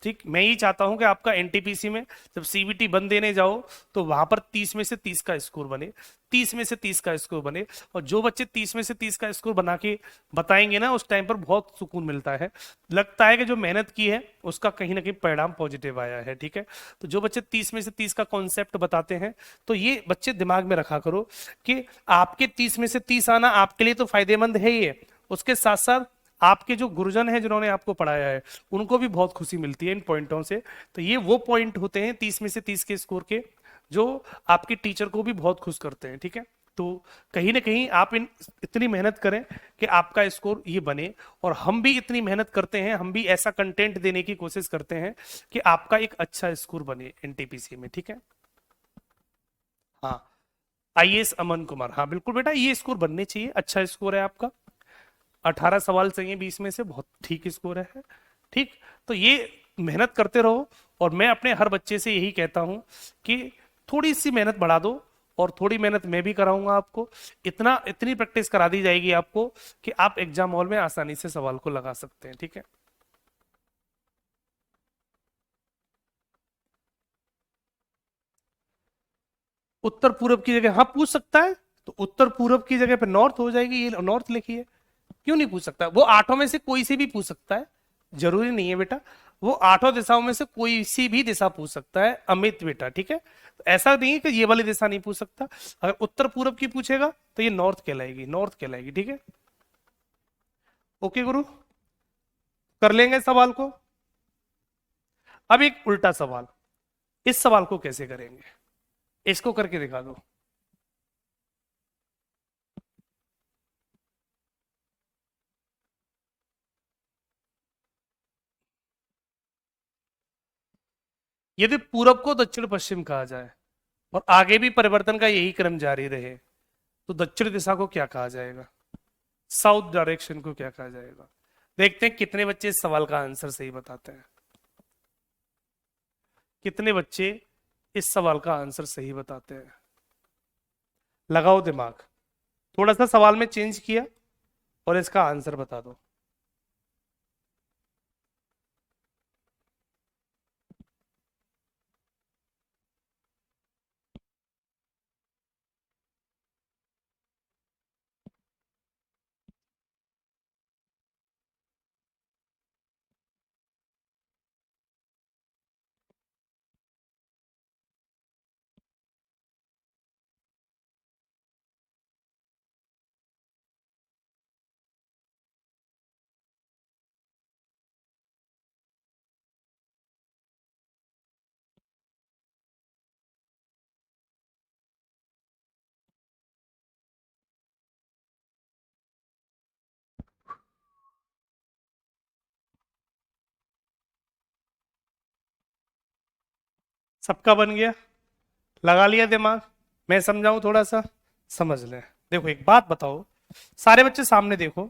ठीक, मैं ही चाहता हूं कि आपका NTPC में जब CBT बन देने जाओ तो वहां पर 30 में से 30 का स्कोर बने, 30 में से 30 का स्कोर बने। और जो बच्चे 30 में से 30 का स्कोर बना के बताएंगे ना, उस टाइम पर बहुत सुकून मिलता है, लगता है कि जो मेहनत की है उसका कहीं ना कहीं परिणाम पॉजिटिव आया है। ठीक है, तो जो बच्चे 30 में से 30 का कॉन्सेप्ट बताते हैं, तो ये बच्चे दिमाग में रखा करो कि आपके 30 में से 30 आना आपके लिए तो फायदेमंद है ही है, उसके साथ साथ आपके जो गुरुजन हैं जिन्होंने आपको पढ़ाया है उनको भी बहुत खुशी मिलती है इन पॉइंटों से। तो ये वो पॉइंट होते हैं 30 में से 30 के स्कोर के, जो आपके टीचर को भी बहुत खुश करते हैं। ठीक है, तो कहीं ना कहीं आप इतनी मेहनत करें कि आपका स्कोर ये बने, और हम भी इतनी मेहनत करते हैं, हम भी ऐसा कंटेंट देने की कोशिश करते हैं कि आपका एक अच्छा स्कोर बने एनटीपीसी में। ठीक है, हाँ। आईएएस अमन कुमार, हाँ बिल्कुल बेटा, ये स्कोर बनने चाहिए, अच्छा स्कोर है आपका। 18 सवाल चाहिए 20 में से, बहुत ठीक स्कोर है। ठीक, तो ये मेहनत करते रहो, और मैं अपने हर बच्चे से यही कहता हूं कि थोड़ी सी मेहनत बढ़ा दो, और थोड़ी मेहनत मैं भी कराऊंगा आपको। इतनी प्रैक्टिस करा दी जाएगी आपको कि आप एग्जाम हॉल में आसानी से सवाल को लगा सकते हैं। ठीक है, उत्तर पूर्व की जगह हाँ पूछ सकता है, तो उत्तर पूर्व की जगह पे नॉर्थ हो जाएगी, ये नॉर्थ लिखिए। क्यों नहीं पूछ सकता? वो आठों में से कोई सी भी पूछ सकता है, जरूरी नहीं है बेटा। वो आठों दिशाओं में से कोई सी भी दिशा पूछ सकता है अमित बेटा। ठीक है, तो ऐसा नहीं है कि ये वाली दिशा नहीं पूछ सकता। अगर उत्तर पूर्व की पूछेगा तो ये नॉर्थ कहलाएगी, नॉर्थ कहलाएगी। ठीक है, ओके गुरु, कर लेंगे सवाल को। अब एक उल्टा सवाल, इस सवाल को कैसे करेंगे, इसको करके दिखा दो। यदि पूरब को दक्षिण पश्चिम कहा जाए और आगे भी परिवर्तन का यही क्रम जारी रहे, तो दक्षिण दिशा को क्या कहा जाएगा, साउथ डायरेक्शन को क्या कहा जाएगा? देखते हैं कितने बच्चे इस सवाल का आंसर सही बताते हैं। कितने बच्चे इस सवाल का आंसर सही बताते हैं? लगाओ दिमाग, थोड़ा सा सवाल में चेंज किया और इसका आंसर बता दो। सबका बन गया? लगा लिया दिमाग? मैं समझाऊं थोड़ा सा, समझ लें। देखो एक बात बताओ, सारे बच्चे सामने देखो,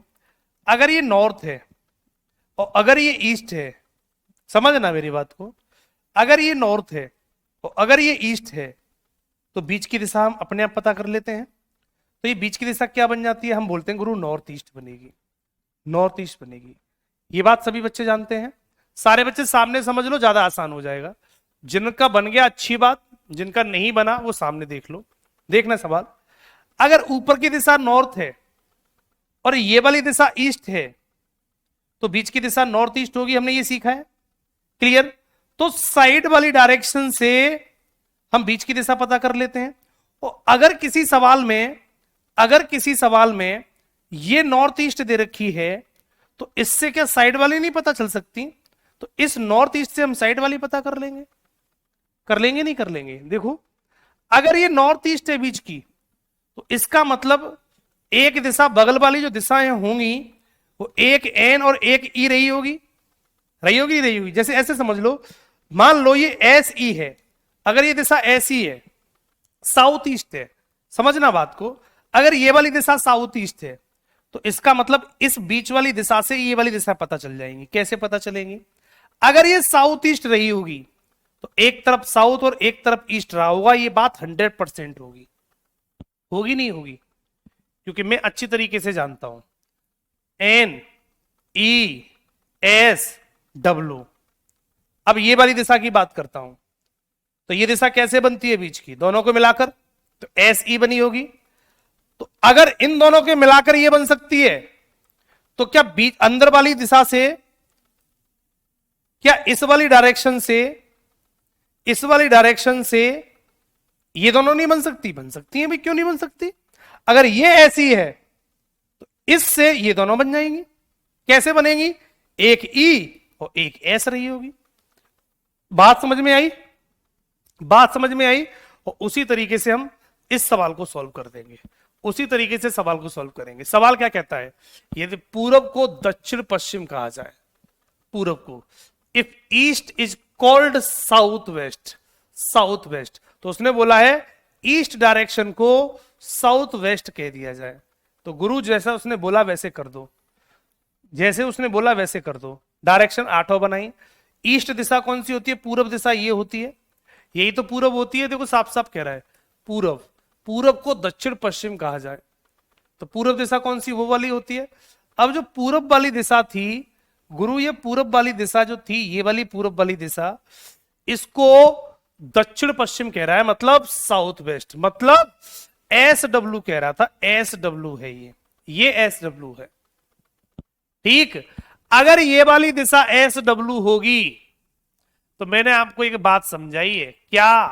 अगर ये नॉर्थ है और अगर ये ईस्ट है, समझना मेरी बात को, अगर ये नॉर्थ है और अगर ये ईस्ट है, तो बीच की दिशा हम अपने आप पता कर लेते हैं। तो ये बीच की दिशा क्या बन जाती है? हम बोलते हैं गुरु नॉर्थ ईस्ट बनेगी, नॉर्थ ईस्ट बनेगी। ये बात सभी बच्चे जानते हैं। सारे बच्चे सामने समझ लो, ज्यादा आसान हो जाएगा। जिनका बन गया अच्छी बात, जिनका नहीं बना वो सामने देख लो। देखना सवाल, अगर ऊपर की दिशा नॉर्थ है और ये वाली दिशा ईस्ट है, तो बीच की दिशा नॉर्थ ईस्ट होगी, हमने ये सीखा है, क्लियर? तो साइड वाली डायरेक्शन से हम बीच की दिशा पता कर लेते हैं। और अगर किसी सवाल में ये नॉर्थ ईस्ट दे रखी है, तो इससे क्या साइड वाली नहीं पता चल सकती? तो इस नॉर्थ ईस्ट से हम साइड वाली पता कर लेंगे। कर लेंगे नहीं कर लेंगे? देखो, अगर ये नॉर्थ ईस्ट है बीच की, तो इसका मतलब एक दिशा, बगल वाली जो दिशाएं होंगी वो एक एन और एक ई रही होगी, रही होगी, रही होगी। जैसे ऐसे समझ लो, मान लो ये एस ई है, अगर ये दिशा ऐसी है, साउथ ईस्ट है, समझना बात को, अगर ये वाली दिशा साउथ ईस्ट है, तो इसका मतलब इस बीच वाली दिशा से ये वाली दिशा पता चल जाएंगी। कैसे पता चलेंगी? अगर ये साउथ ईस्ट रही होगी, तो एक तरफ साउथ और एक तरफ ईस्ट रहा होगा, ये बात 100% होगी। होगी नहीं होगी? क्योंकि मैं अच्छी तरीके से जानता हूं, एन ई एस डब्ल्यू। अब ये वाली दिशा की बात करता हूं, तो ये दिशा कैसे बनती है बीच की, दोनों को मिलाकर, तो एस ई बनी होगी। तो अगर इन दोनों के मिलाकर ये बन सकती है, तो क्या बीच अंदर वाली दिशा से, क्या इस वाली डायरेक्शन से, इस वाली डायरेक्शन से ये दोनों नहीं बन सकती? बन सकती है भाई, क्यों नहीं बन सकती? अगर ये ऐसी है तो इससे ये दोनों बन जाएंगी। कैसे बनेंगी? एक ई और एक एस रही होगी। बात समझ में आई? बात समझ में आई? और उसी तरीके से हम इस सवाल को सॉल्व कर देंगे। उसी तरीके से सवाल को सॉल्व करेंगे। सवाल क्या कहता है, यदि पूरब को दक्षिण पश्चिम कहा जाए, पूरब को, if east is called south west, south west, तो उसने बोला है ईस्ट डायरेक्शन को साउथ वेस्ट कह दिया जाए। तो गुरु जैसा उसने बोला वैसे कर दो, जैसे उसने बोला वैसे कर दो। डायरेक्शन आठों बनाई। ईस्ट दिशा कौन सी होती है, पूरब दिशा ये होती है, यही तो पूरब होती है। देखो साफ साफ कह रहा है पूरब, पूरब को दक्षिण पश्चिम कहा जाए, तो पूरब दिशा कौन सी, वो वाली होती है। अब जो पूरब वाली दिशा थी गुरु, ये पूरब वाली दिशा जो थी, ये वाली पूरब वाली दिशा, इसको दक्षिण पश्चिम कह रहा है, मतलब साउथ वेस्ट, मतलब एस डब्ल्यू कह रहा था, एस डब्ल्यू है ये एस डब्ल्यू है। ठीक, अगर ये वाली दिशा एस डब्ल्यू होगी तो मैंने आपको एक बात समझाई है क्या,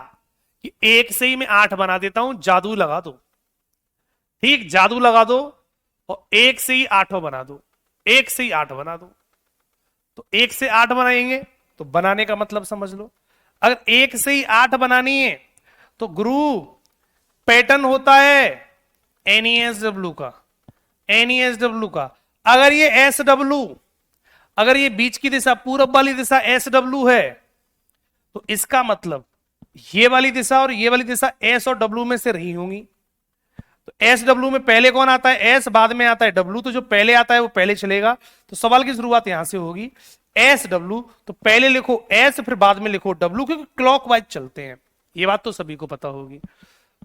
कि एक से ही मैं 8 बना देता हूं, जादू लगा दो। ठीक, जादू लगा दो और एक से ही 8 बना दो, एक से ही 8 बना दो। तो एक से 8 बनाएंगे तो बनाने का मतलब समझ लो। अगर एक से ही 8 बनानी है तो गुरु पैटर्न होता है एनईएसडब्ल्यू का, एनईएसडब्ल्यू का। अगर ये एस डब्ल्यू, अगर ये बीच की दिशा पूरब वाली दिशा एस डब्ल्यू है, तो इसका मतलब ये वाली दिशा और ये वाली दिशा एस और डब्ल्यू में से रही होंगी। तो एस डब्ल्यू में पहले कौन आता है, एस, बाद में आता है डब्ल्यू, तो जो पहले आता है वो पहले चलेगा। तो सवाल की शुरुआत यहां से होगी, एस डब्ल्यू, तो पहले लिखो एस फिर बाद में लिखो डब्ल्यू, क्योंकि क्लॉकवाइज चलते हैं, ये बात तो सभी को पता होगी।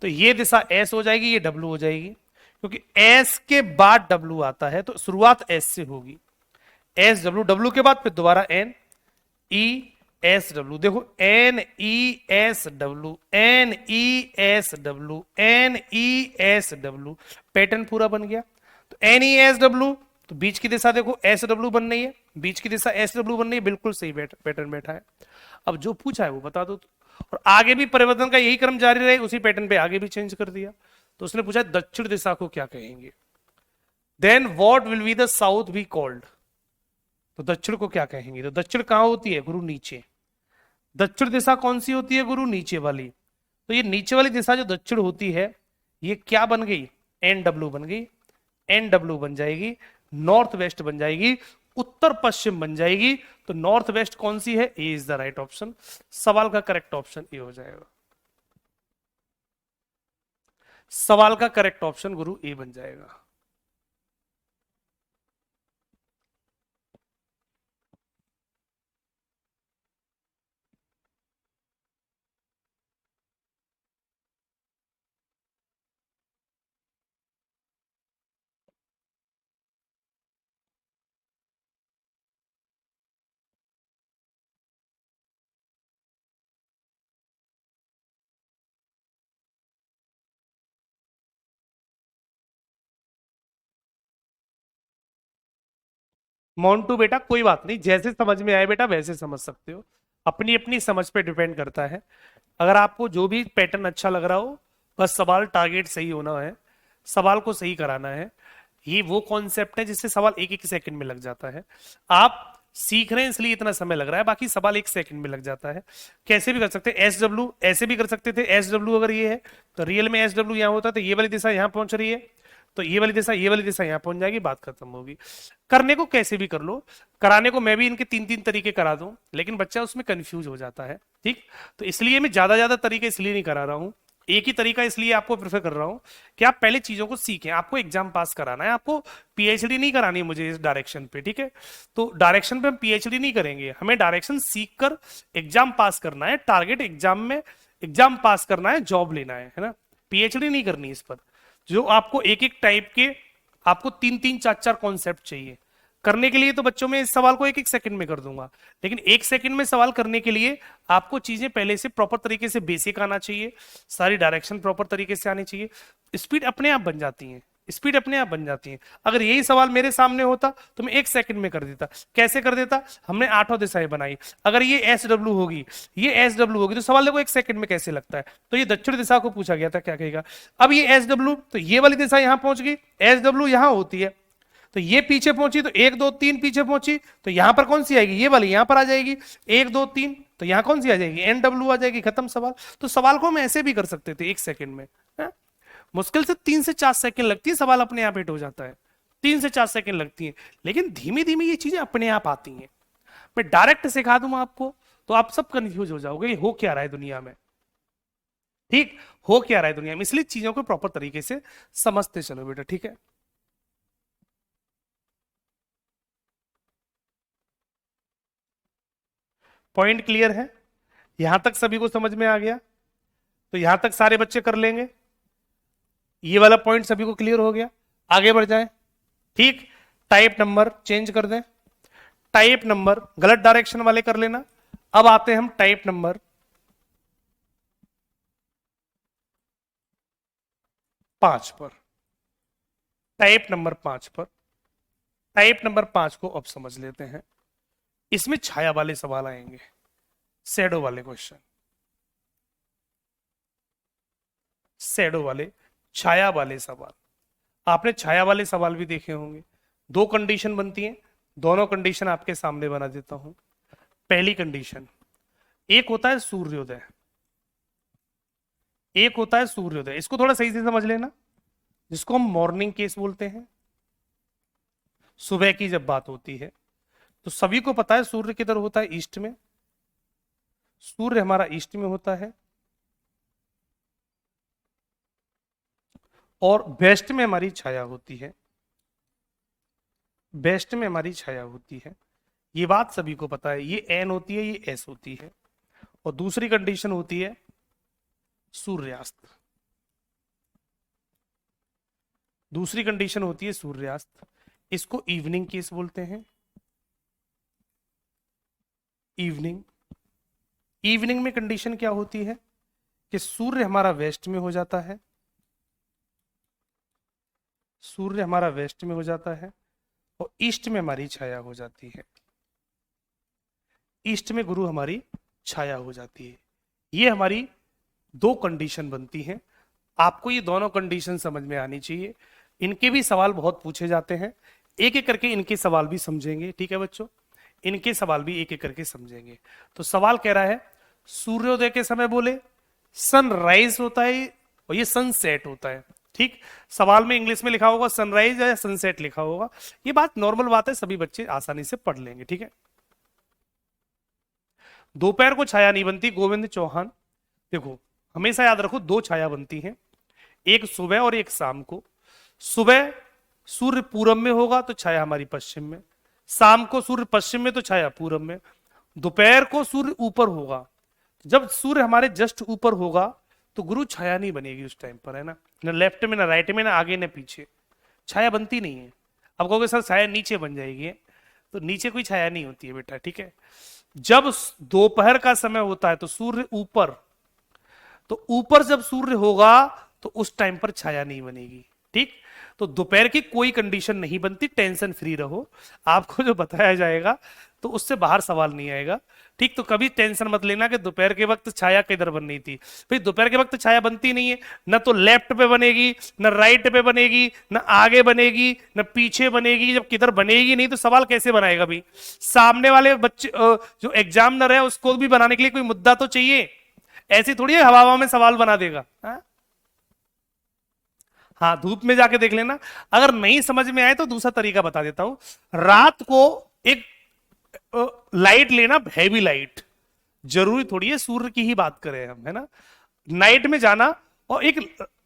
तो ये दिशा एस हो जाएगी, ये डब्ल्यू हो जाएगी, क्योंकि एस के बाद डब्ल्यू आता है, तो शुरुआत एस से होगी। एस डब्ल्यू, डब्ल्यू के बाद फिर दोबारा एन ई एस डब्ल्यू। देखो N E S W, N E S W, N E S W, pattern पूरा बन गया। तो एन ई एस डब्ल्यू, तो बीच की दिशा देखो एस डब्ल्यू बन रही है, बीच की दिशा एस डब्ल्यू बन रही है, बिल्कुल सही पैटर्न बैठा है। अब जो पूछा है वो बता दो। और आगे भी परिवर्तन का यही क्रम जारी रहे, उसी पैटर्न पे आगे भी चेंज कर दिया। तो उसने पूछा दक्षिण दिशा को क्या कहेंगे, then what will be the south be called, तो दक्षिण को क्या कहेंगे। तो दक्षिण कहां होती है गुरु, नीचे। दक्षिण दिशा कौन सी होती है गुरु, नीचे वाली। तो ये नीचे वाली दिशा जो दक्षिण होती है, ये क्या बन गई, एन डब्ल्यू बन गई, एन डब्ल्यू बन जाएगी, नॉर्थ वेस्ट बन जाएगी, उत्तर पश्चिम बन जाएगी। तो नॉर्थ वेस्ट कौन सी है, ए इज द राइट ऑप्शन। सवाल का करेक्ट ऑप्शन ए हो जाएगा, सवाल का करेक्ट ऑप्शन गुरु ए बन जाएगा। मोन्टू बेटा कोई बात नहीं, जैसे समझ में आए बेटा वैसे समझ सकते हो, अपनी अपनी समझ पे डिपेंड करता है। अगर आपको जो भी पैटर्न अच्छा लग रहा हो, बस सवाल टारगेट सही होना है, सवाल को सही कराना है। ये वो कॉन्सेप्ट है जिससे सवाल एक एक सेकंड में लग जाता है। आप सीख रहे हैं इसलिए इतना समय लग रहा है, बाकी सवाल एक सेकंड में लग जाता है। कैसे भी कर सकते हैं, एस डब्ल्यू ऐसे भी कर सकते थे। एस डब्ल्यू अगर ये है तो रियल में एस डब्ल्यू यहां होता है, तो ये वाली दिशा यहां पहुंच रही है, तो ये वाली दिशा, ये वाली दिशा यहां पहुंच जाएगी, बात खत्म होगी। करने को कैसे भी कर लो, कराने को मैं भी इनके 3-3 तरीके करा दूं, लेकिन बच्चा उसमें कंफ्यूज हो जाता है। ठीक, तो इसलिए मैं ज्यादा ज्यादा तरीके इसलिए नहीं करा रहा हूं, एक ही तरीका इसलिए आपको प्रेफर कर रहा हूं कि आप पहले चीजों को सीखें। आपको एग्जाम पास कराना है, आपको पीएचडी नहीं करानी है मुझे इस डायरेक्शन पे। ठीक है, तो डायरेक्शन पे हम पीएचडी नहीं करेंगे, हमें डायरेक्शन सीख कर एग्जाम पास करना है। टारगेट एग्जाम में एग्जाम पास करना है, जॉब लेना है ना, पीएचडी नहीं करनी इस पर। जो आपको एक एक टाइप के, आपको 3-3 4-4 कॉन्सेप्ट चाहिए करने के लिए, तो बच्चों में इस सवाल को एक एक सेकंड में कर दूंगा, लेकिन एक सेकंड में सवाल करने के लिए आपको चीजें पहले से प्रॉपर तरीके से बेसिक आना चाहिए, सारी डायरेक्शन प्रॉपर तरीके से आनी चाहिए। स्पीड अपने आप बन जाती है, स्पीड अपने आप बन जाती है। अगर यही सवाल मेरे सामने होता तो मैं एक सेकंड में कर देता। कैसे कर देता, हमने 8 दिशाएं बनाई, अगर ये एस डब्ल्यू होगी, ये एस डब्ल्यू होगी, तो सवाल देखो एक सेकंड में कैसे लगता है। तो ये दक्षिण दिशा को पूछा गया था, क्या कहेगा। अब ये एस डब्ल्यू, तो ये वाली दिशा यहां पहुंच गई, एस डब्ल्यू यहां होती है, तो ये पीछे पहुंची, तो 1 2 3 पीछे पहुंची, तो यहां पर कौन सी आएगी, ये वाली यहां पर आ जाएगी, 1 2 3, तो यहां कौन सी आ जाएगी, एन डब्ल्यू आ जाएगी, खत्म सवाल। तो सवाल को हम ऐसे भी कर सकते थे एक सेकंड में, मुश्किल से 3 से 4 सेकंड लगती है, सवाल अपने आप हिट हो जाता है। 3 से 4 सेकंड लगती है, लेकिन धीमे धीमे ये चीजें अपने आप आती हैं। मैं डायरेक्ट सिखा दूं आपको तो आप सब कंफ्यूज हो जाओगे, ये हो क्या रहा है दुनिया में, ठीक, हो क्या रहा है दुनिया में। इसलिए चीजों को प्रॉपर तरीके से समझते चलो बेटा, ठीक है। पॉइंट क्लियर है, यहां तक सभी को समझ में आ गया? तो यहां तक सारे बच्चे कर लेंगे, ये वाला पॉइंट सभी को क्लियर हो गया, आगे बढ़ जाए, ठीक। टाइप नंबर चेंज कर दें, टाइप नंबर गलत डायरेक्शन वाले कर लेना। अब आते हैं हम टाइप नंबर 5 पर, टाइप नंबर 5 पर। टाइप नंबर 5 को अब समझ लेते हैं। इसमें छाया वाले सवाल आएंगे, शैडो वाले क्वेश्चन, शैडो वाले, छाया वाले सवाल। आपने छाया वाले सवाल भी देखे होंगे। दो कंडीशन बनती हैं, दोनों कंडीशन आपके सामने बना देता हूं। पहली कंडीशन, एक होता है सूर्योदय, एक होता है सूर्योदय। इसको थोड़ा सही से समझ लेना, जिसको हम मॉर्निंग केस बोलते हैं। सुबह की जब बात होती है तो सभी को पता है सूर्य किधर होता है, ईस्ट में। सूर्य हमारा ईस्ट में होता है और वेस्ट में हमारी छाया होती है, वेस्ट में हमारी छाया होती है। ये बात सभी को पता है, ये एन होती है, ये एस होती है। और दूसरी कंडीशन होती है सूर्यास्त, दूसरी कंडीशन होती है सूर्यास्त। इसको इवनिंग केस बोलते हैं, इवनिंग। इवनिंग में कंडीशन क्या होती है कि सूर्य हमारा वेस्ट में हो जाता है, सूर्य हमारा वेस्ट में हो जाता है और ईस्ट में हमारी छाया हो जाती है, ईस्ट में गुरु हमारी छाया हो जाती है। ये हमारी दो कंडीशन बनती हैं। आपको ये दोनों कंडीशन समझ में आनी चाहिए। इनके भी सवाल बहुत पूछे जाते हैं, एक एक करके इनके सवाल भी समझेंगे, ठीक है बच्चों, इनके सवाल भी एक एक करके समझेंगे। तो सवाल कह रहा है सूर्योदय के समय बोले सनराइज होता है और ये सनसेट होता है, ठीक। सवाल में इंग्लिश में लिखा होगा सनराइज या सनसेट लिखा होगा। ये बात नॉर्मल बात है, सभी बच्चे आसानी से पढ़ लेंगे, ठीक है। दोपहर को छाया नहीं बनती, गोविंद चौहान। देखो हमेशा याद रखो, दो छाया बनती हैं, एक सुबह और एक शाम को। सुबह सूर्य पूरब में होगा तो छाया हमारी पश्चिम में, शाम को सूर्य पश्चिम में तो छाया पूरब में, दोपहर को सूर्य ऊपर होगा। जब सूर्य हमारे जस्ट ऊपर होगा तो गुरु छाया नहीं बनेगी उस टाइम पर, है ना, ना लेफ्ट में ना राइट में ना आगे ना पीछे, छाया बनती नहीं है। अब कहोगे सर छाया नीचे बन जाएगी, तो नीचे कोई छाया नहीं होती है बेटा, ठीक है। जब दोपहर का समय होता है तो सूर्य ऊपर, तो ऊपर जब सूर्य होगा तो उस टाइम पर छाया नहीं बनेगी, ठीक। तो दोपहर की कोई कंडीशन नहीं बनती, टेंशन फ्री रहो। आपको जो बताया जाएगा तो उससे बाहर सवाल नहीं आएगा, ठीक। तो कभी टेंशन मत लेना कि दोपहर के वक्त छाया किधर बननी थी। भाई दोपहर के वक्त छाया बनती नहीं है, ना तो लेफ्ट पे बनेगी, ना राइट पे बनेगी, ना आगे बनेगी, ना पीछे बनेगी। जब किधर बनेगी नहीं तो सवाल कैसे बनाएगा भाई? सामने वाले बच्चे जो एग्जामिनर है उसको भी बनाने के लिए कोई मुद्दा तो चाहिए, ऐसी थोड़ी है हवा में सवाल बना देगा। हाँ धूप में जाके देख लेना। अगर नहीं समझ में आए तो दूसरा तरीका बता देता हूं। रात को एक लाइट लेना, हैवी लाइट, जरूरी थोड़ी है सूर्य की ही बात करें हम, है ना। नाइट में जाना और एक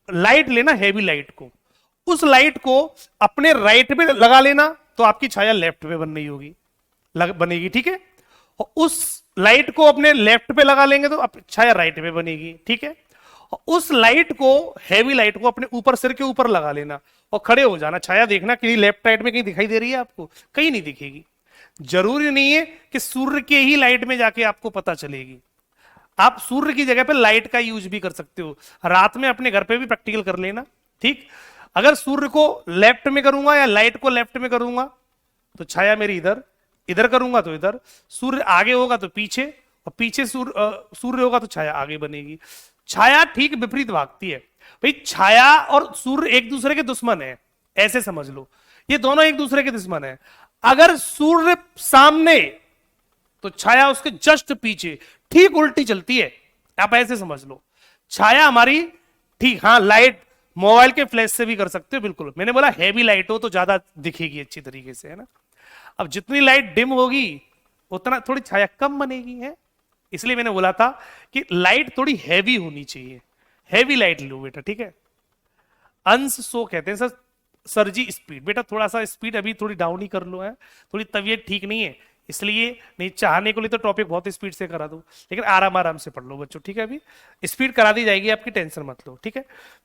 लाइट लेना, हैवी लाइट को, उस लाइट को अपने राइट पे लगा लेना तो आपकी छाया लेफ्ट पे बन रही होगी, बनेगी, ठीक है। और उस लाइट को अपने लेफ्ट पे लगा लेंगे तो छाया राइट पे बनेगी, ठीक है। और उस लाइट को, हैवी लाइट को अपने ऊपर, सिर के ऊपर लगा लेना और खड़े हो जाना। छाया देखना कहीं लेफ्ट राइट में कहीं दिखाई दे रही है आपको? कहीं नहीं दिखेगी। जरूरी नहीं है कि सूर्य के ही लाइट में जाके आपको पता चलेगी। आप सूर्य की जगह पे लाइट का यूज भी कर सकते हो। रात में अपने घर पे भी प्रैक्टिकल कर लेना, ठीक। अगर सूर्य को लेफ्ट में करूंगा या लाइट को लेफ्ट में करूंगा तो छाया मेरी इधर, इधर करूंगा तो इधर। सूर्य आगे होगा तो पीछे, और पीछे सूर्य होगा तो छाया आगे बनेगी। छाया ठीक विपरीत भागती है भाई। छाया और सूर्य एक दूसरे के दुश्मन है, ऐसे समझ लो, ये दोनों एक दूसरे के दुश्मन है। अगर सूर्य सामने तो छाया उसके जस्ट पीछे, ठीक उल्टी चलती है। आप ऐसे समझ लो, छाया हमारी ठीक, हाँ लाइट मोबाइल के फ्लैश से भी कर सकते हो, बिल्कुल। मैंने बोला हैवी लाइट हो तो ज्यादा दिखेगी अच्छी तरीके से, है ना। अब जितनी लाइट डिम होगी उतना थोड़ी छाया कम बनेगी, है। इसलिए मैंने बोला था कि लाइट थोड़ी हैवी होनी चाहिए, हैवी लाइट लो बेटा, ठीक है। अंश सो कहते हैं सर, सर जी स्पीड, बेटा थोड़ा सा स्पीड अभी थोड़ी डाउन ही कर लो, है, थोड़ी तबीयत ठीक नहीं है, इसलिए नहीं चाहने को लिए तो टॉपिक बहुत स्पीड से करा दो, लेकिन आराम आराम से पढ़ लो बच्चों, ठीक है। अभी स्पीड करा दी जाएगी आपकी, टेंशन मत लो, ठीक है।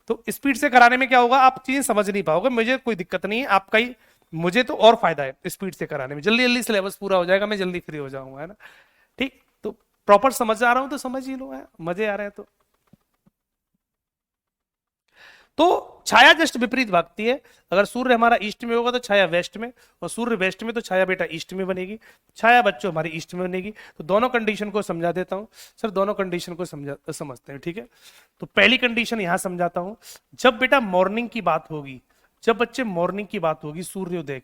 तो स्पीड से कराने में क्या होगा, आप चीजें समझ नहीं पाओगे, मुझे कोई दिक्कत नहीं है, आपका ही मुझे तो और फायदा है स्पीड से कराने में, जल्दी जल्दी सिलेबस पूरा हो जाएगा, मैं जल्दी फ्री हो जाऊंगा, है ना। ठीक, तो प्रॉपर समझ आ रहा हूं तो समझ ही लो, है, मजे आ रहे हैं तो छाया जस्ट विपरीत भागती है। अगर सूर्य हमारा ईस्ट में होगा तो छाया वेस्ट में, और सूर्य वेस्ट में तो छाया बेटा ईस्ट में बनेगी, छाया बच्चों हमारी ईस्ट में बनेगी। तो दोनों कंडीशन को समझा देता हूं सर, दोनों कंडीशन को समझते हैं, ठीक है। तो पहली कंडीशन यहां समझाता हूं, जब बेटा मॉर्निंग की बात होगी, जब बच्चे मॉर्निंग की बात होगी, सूर्योदय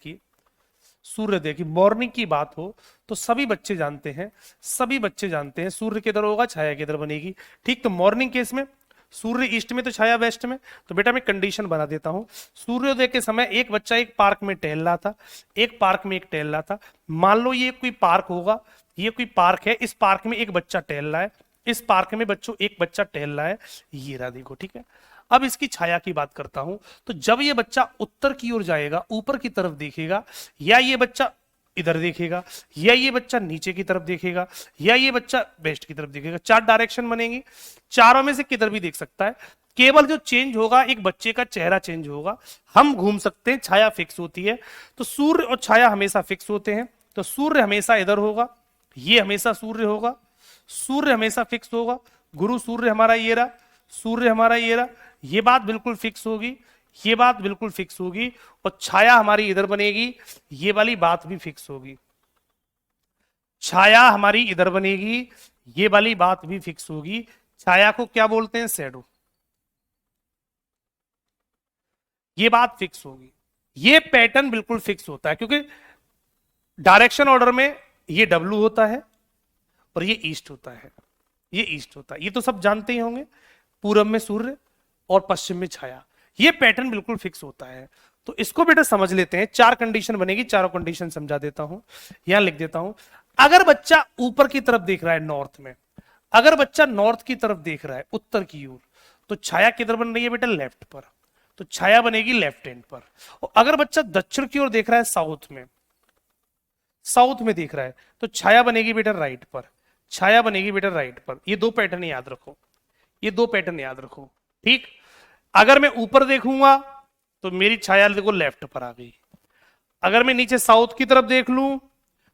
की मॉर्निंग की बात हो, तो सभी बच्चे जानते हैं, सूर्य किधर होगा, छाया किधर बनेगी, ठीक। तो मॉर्निंग केस में सूर्य ईस्ट में तो छाया वेस्ट में, तो बेटा मैं कंडीशन बना देता हूं। सूर्योदय के समय एक बच्चा एक पार्क में टहल रहा था, मान लो ये कोई पार्क होगा, ये कोई पार्क है, इस पार्क में एक बच्चा टहल रहा है, इस पार्क में बच्चों एक बच्चा टहल रहा है, ये रहा देखो, ठीक है। अब इसकी छाया की बात करता हूं, तो जब ये बच्चा उत्तर की ओर जाएगा, ऊपर की तरफ देखेगा, या ये बच्चा इधर देखेगा, या ये बच्चा नीचे की तरफ देखेगा, या ये बच्चा वेस्ट की तरफ देखेगा, 4 डायरेक्शन बनेंगी, चारों में से किधर भी देख सकता है। केवल जो चेंज होगा, एक बच्चे का चेहरा चेंज होगा, हम घूम सकते हैं, छाया फिक्स होती है। तो सूर्य और छाया हमेशा फिक्स होते हैं, तो सूर्य हमेशा इधर होगा, ये हमेशा सूर्य होगा, सूर्य हमेशा फिक्स होगा, गुरु सूर्य हमारा ये रहा, सूर्य हमारा ये रहा, ये बात बिल्कुल फिक्स होगी, ये बात बिल्कुल फिक्स होगी, और छाया हमारी इधर बनेगी, ये वाली बात भी फिक्स होगी, छाया हमारी इधर बनेगी, ये वाली बात भी फिक्स होगी। छाया को क्या बोलते हैं, शैडो, ये बात फिक्स होगी, ये पैटर्न बिल्कुल फिक्स होता है, क्योंकि डायरेक्शन ऑर्डर में ये डब्लू होता है और ये ईस्ट होता है, ये तो सब जानते ही होंगे, पूरब में सूर्य और पश्चिम में छाया, ये पैटर्न बिल्कुल फिक्स होता है। तो इसको बेटा समझ लेते हैं, 4 कंडीशन बनेगी, चारों कंडीशन समझा देता हूं, यहां लिख देता हूं। अगर बच्चा ऊपर की तरफ देख रहा है नॉर्थ में, अगर बच्चा नॉर्थ की तरफ देख रहा है, उत्तर की ओर, तो छाया किधर बन रही है बेटा, लेफ्ट पर, तो छाया बनेगी लेफ्ट हैंड पर। और अगर बच्चा दक्षिण की ओर देख रहा है, साउथ में देख रहा है, तो छाया बनेगी बेटा राइट पर, छाया बनेगी बेटा राइट पर। ये 2 पैटर्न याद रखो, ये 2 पैटर्न याद रखो, ठीक। अगर मैं ऊपर देखूंगा तो मेरी छाया देखो लेफ्ट पर आ गई, अगर मैं नीचे साउथ की तरफ देख लूं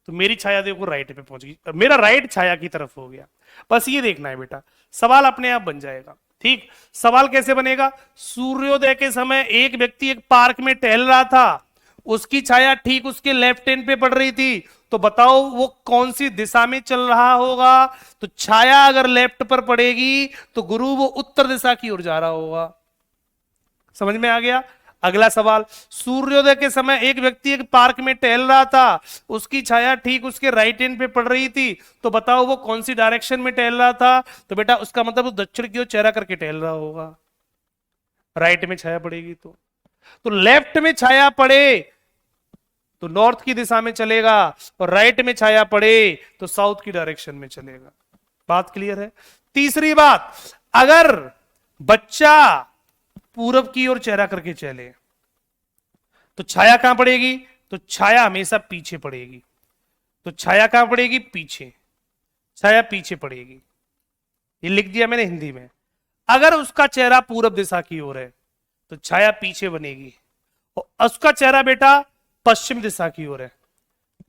तो मेरी छाया देखो राइट पे पहुंच गई, मेरा राइट छाया की तरफ हो गया। बस ये देखना है बेटा, सवाल अपने आप बन जाएगा, ठीक। सवाल कैसे बनेगा, सूर्योदय के समय एक व्यक्ति एक पार्क में टहल रहा था, उसकी छाया ठीक उसके लेफ्ट हैंड पे पड़ रही थी, तो बताओ वो कौन सी दिशा में चल रहा होगा। तो छाया अगर लेफ्ट पर पड़ेगी तो गुरु वो उत्तर दिशा की ओर जा रहा होगा, समझ में आ गया। अगला सवाल, सूर्योदय के समय एक व्यक्ति एक पार्क में टहल रहा था, उसकी छाया ठीक उसके राइट हैंड पे पड़ रही थी, तो बताओ वो कौन सी डायरेक्शन में टहल रहा था। तो बेटा उसका मतलब वो दक्षिण की ओर चेहरा करके टहल रहा होगा, राइट में छाया पड़ेगी तो लेफ्ट में छाया पड़े तो नॉर्थ की दिशा में चलेगा, और राइट में छाया पड़े तो साउथ की डायरेक्शन में चलेगा। बात क्लियर है। तीसरी बात, अगर बच्चा पूरब की ओर चेहरा करके चले तो छाया कहां पड़ेगी, तो छाया हमेशा पीछे पड़ेगी, तो छाया कहां पड़ेगी, पीछे, छाया पीछे पड़ेगी, ये लिख दिया मैंने हिंदी में। अगर उसका चेहरा पूरब दिशा की ओर है तो छाया पीछे बनेगी, और उसका चेहरा बेटा पश्चिम दिशा की ओर है,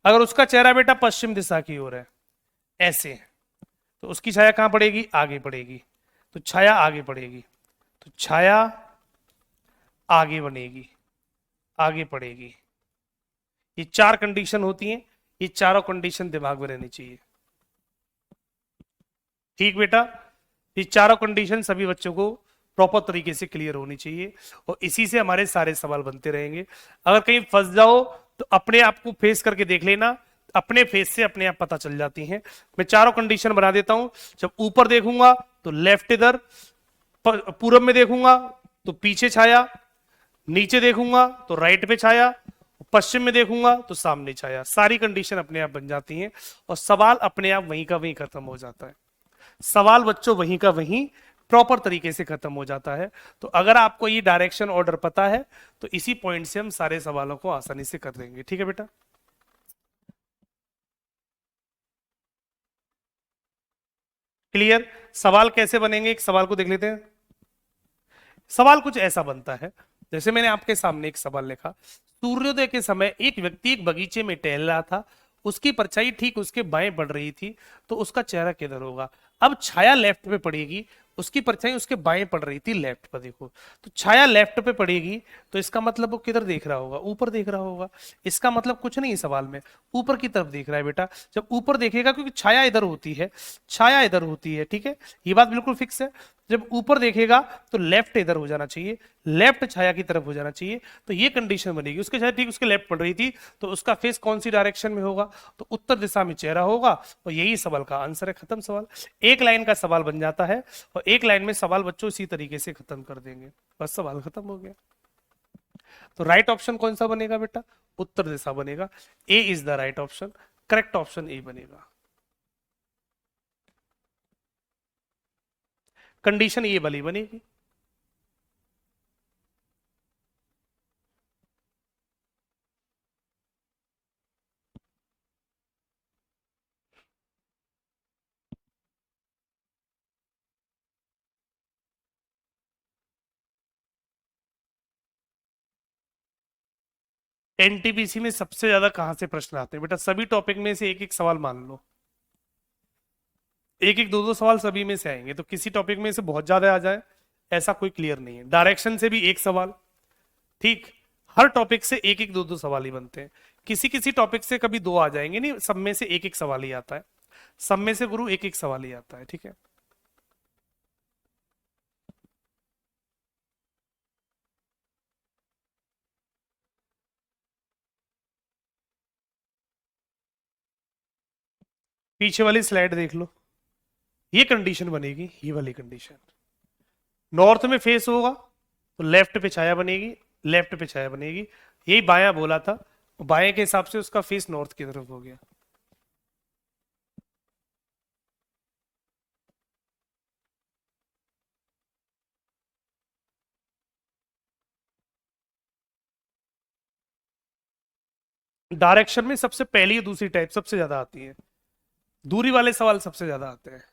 अगर उसका चेहरा बेटा पश्चिम दिशा की ओर है ऐसे, तो उसकी छाया कहां पड़ेगी, आगे पड़ेगी, तो छाया आगे पड़ेगी, तो छाया आगे बनेगी, आगे पड़ेगी। ये 4 कंडीशन होती हैं, ये चारों कंडीशन दिमाग में रहनी चाहिए, ठीक बेटा। ये चारों कंडीशन सभी बच्चों को प्रॉपर तरीके से क्लियर होनी चाहिए, और इसी से हमारे सारे सवाल बनते रहेंगे। अगर कहीं फंस जाओ तो अपने आप को फेस करके देख लेना, अपने फेस से अपने आप पता चल जाती हैं। मैं चारों कंडीशन बना देता हूं। जब ऊपर देखूंगा तो लेफ्ट इधर, पूरब में देखूंगा तो पीछे छाया, नीचे देखूंगा तो राइट पे छाया, पश्चिम में देखूंगा तो सामने छाया। सारी कंडीशन अपने आप बन जाती हैं और सवाल अपने आप वहीं का वहीं खत्म हो जाता है। सवाल बच्चों वहीं का वहीं प्रॉपर तरीके से खत्म हो जाता है। तो अगर आपको ये डायरेक्शन ऑर्डर पता है तो इसी पॉइंट से हम सारे सवालों को आसानी से कर देंगे। ठीक है बेटा, क्लियर। सवाल कैसे बनेंगे, एक सवाल को देख लेते हैं। सवाल कुछ ऐसा बनता है, जैसे मैंने आपके सामने एक सवाल लिखा। सूर्योदय के समय एक व्यक्ति एक बगीचे में टहल रहा था, उसकी परछाई ठीक उसके बाएं पड़ रही थी, तो उसका चेहरा किधर होगा। अब छाया लेफ्ट पे पड़ेगी, उसकी परछाई उसके बाएं पड़ रही थी लेफ्ट पर, देखो तो छाया लेफ्ट पे पड़ेगी, तो इसका मतलब वो किधर देख रहा होगा, ऊपर देख रहा होगा। इसका मतलब कुछ नहीं है सवाल में, ऊपर की तरफ देख रहा है बेटा। जब ऊपर देखेगा, क्योंकि छाया इधर होती है, छाया इधर होती है, ठीक है, ये बात बिल्कुल फिक्स है। जब ऊपर देखेगा तो लेफ्ट इधर हो जाना चाहिए, लेफ्ट छाया की तरफ हो जाना चाहिए, तो ये कंडीशन बनेगी। उसके छाया ठीक उसके लेफ्ट पड़ रही थी, तो उसका फेस कौन सी डायरेक्शन में होगा, तो उत्तर दिशा में चेहरा होगा, और यही सवाल का आंसर है। खत्म सवाल, एक लाइन का सवाल बन जाता है, और एक लाइन में सवाल बच्चों इसी तरीके से खत्म कर देंगे, बस सवाल खत्म हो गया। तो राइट ऑप्शन कौन सा बनेगा बेटा, उत्तर दिशा बनेगा। A is the right option, correct option A बनेगा। कंडीशन ये वाली बनेगी। एनटीपीसी में सबसे ज्यादा कहां से प्रश्न आते हैं बेटा, सभी टॉपिक में से एक एक सवाल मान लो, एक एक दो दो सवाल सभी में से आएंगे, तो किसी टॉपिक में से बहुत ज्यादा आ जाए ऐसा कोई क्लियर नहीं है। डायरेक्शन से भी एक सवाल, ठीक, हर टॉपिक से एक एक दो दो सवाल ही बनते हैं। किसी किसी टॉपिक से कभी दो आ जाएंगे, नहीं सब में से एक एक सवाल ही आता है, सब में से गुरु एक एक सवाल ही आता है, ठीक है। पीछे वाली स्लाइड देख लो, ये कंडीशन बनेगी, ये वाली कंडीशन। नॉर्थ में फेस होगा तो लेफ्ट पे छाया बनेगी, लेफ्ट पे छाया बनेगी, यही बायां बोला था, बाएं के हिसाब से उसका फेस नॉर्थ की तरफ हो गया। डायरेक्शन में सबसे पहली और दूसरी टाइप सबसे ज्यादा आती है, दूरी वाले सवाल सबसे ज्यादा आते हैं।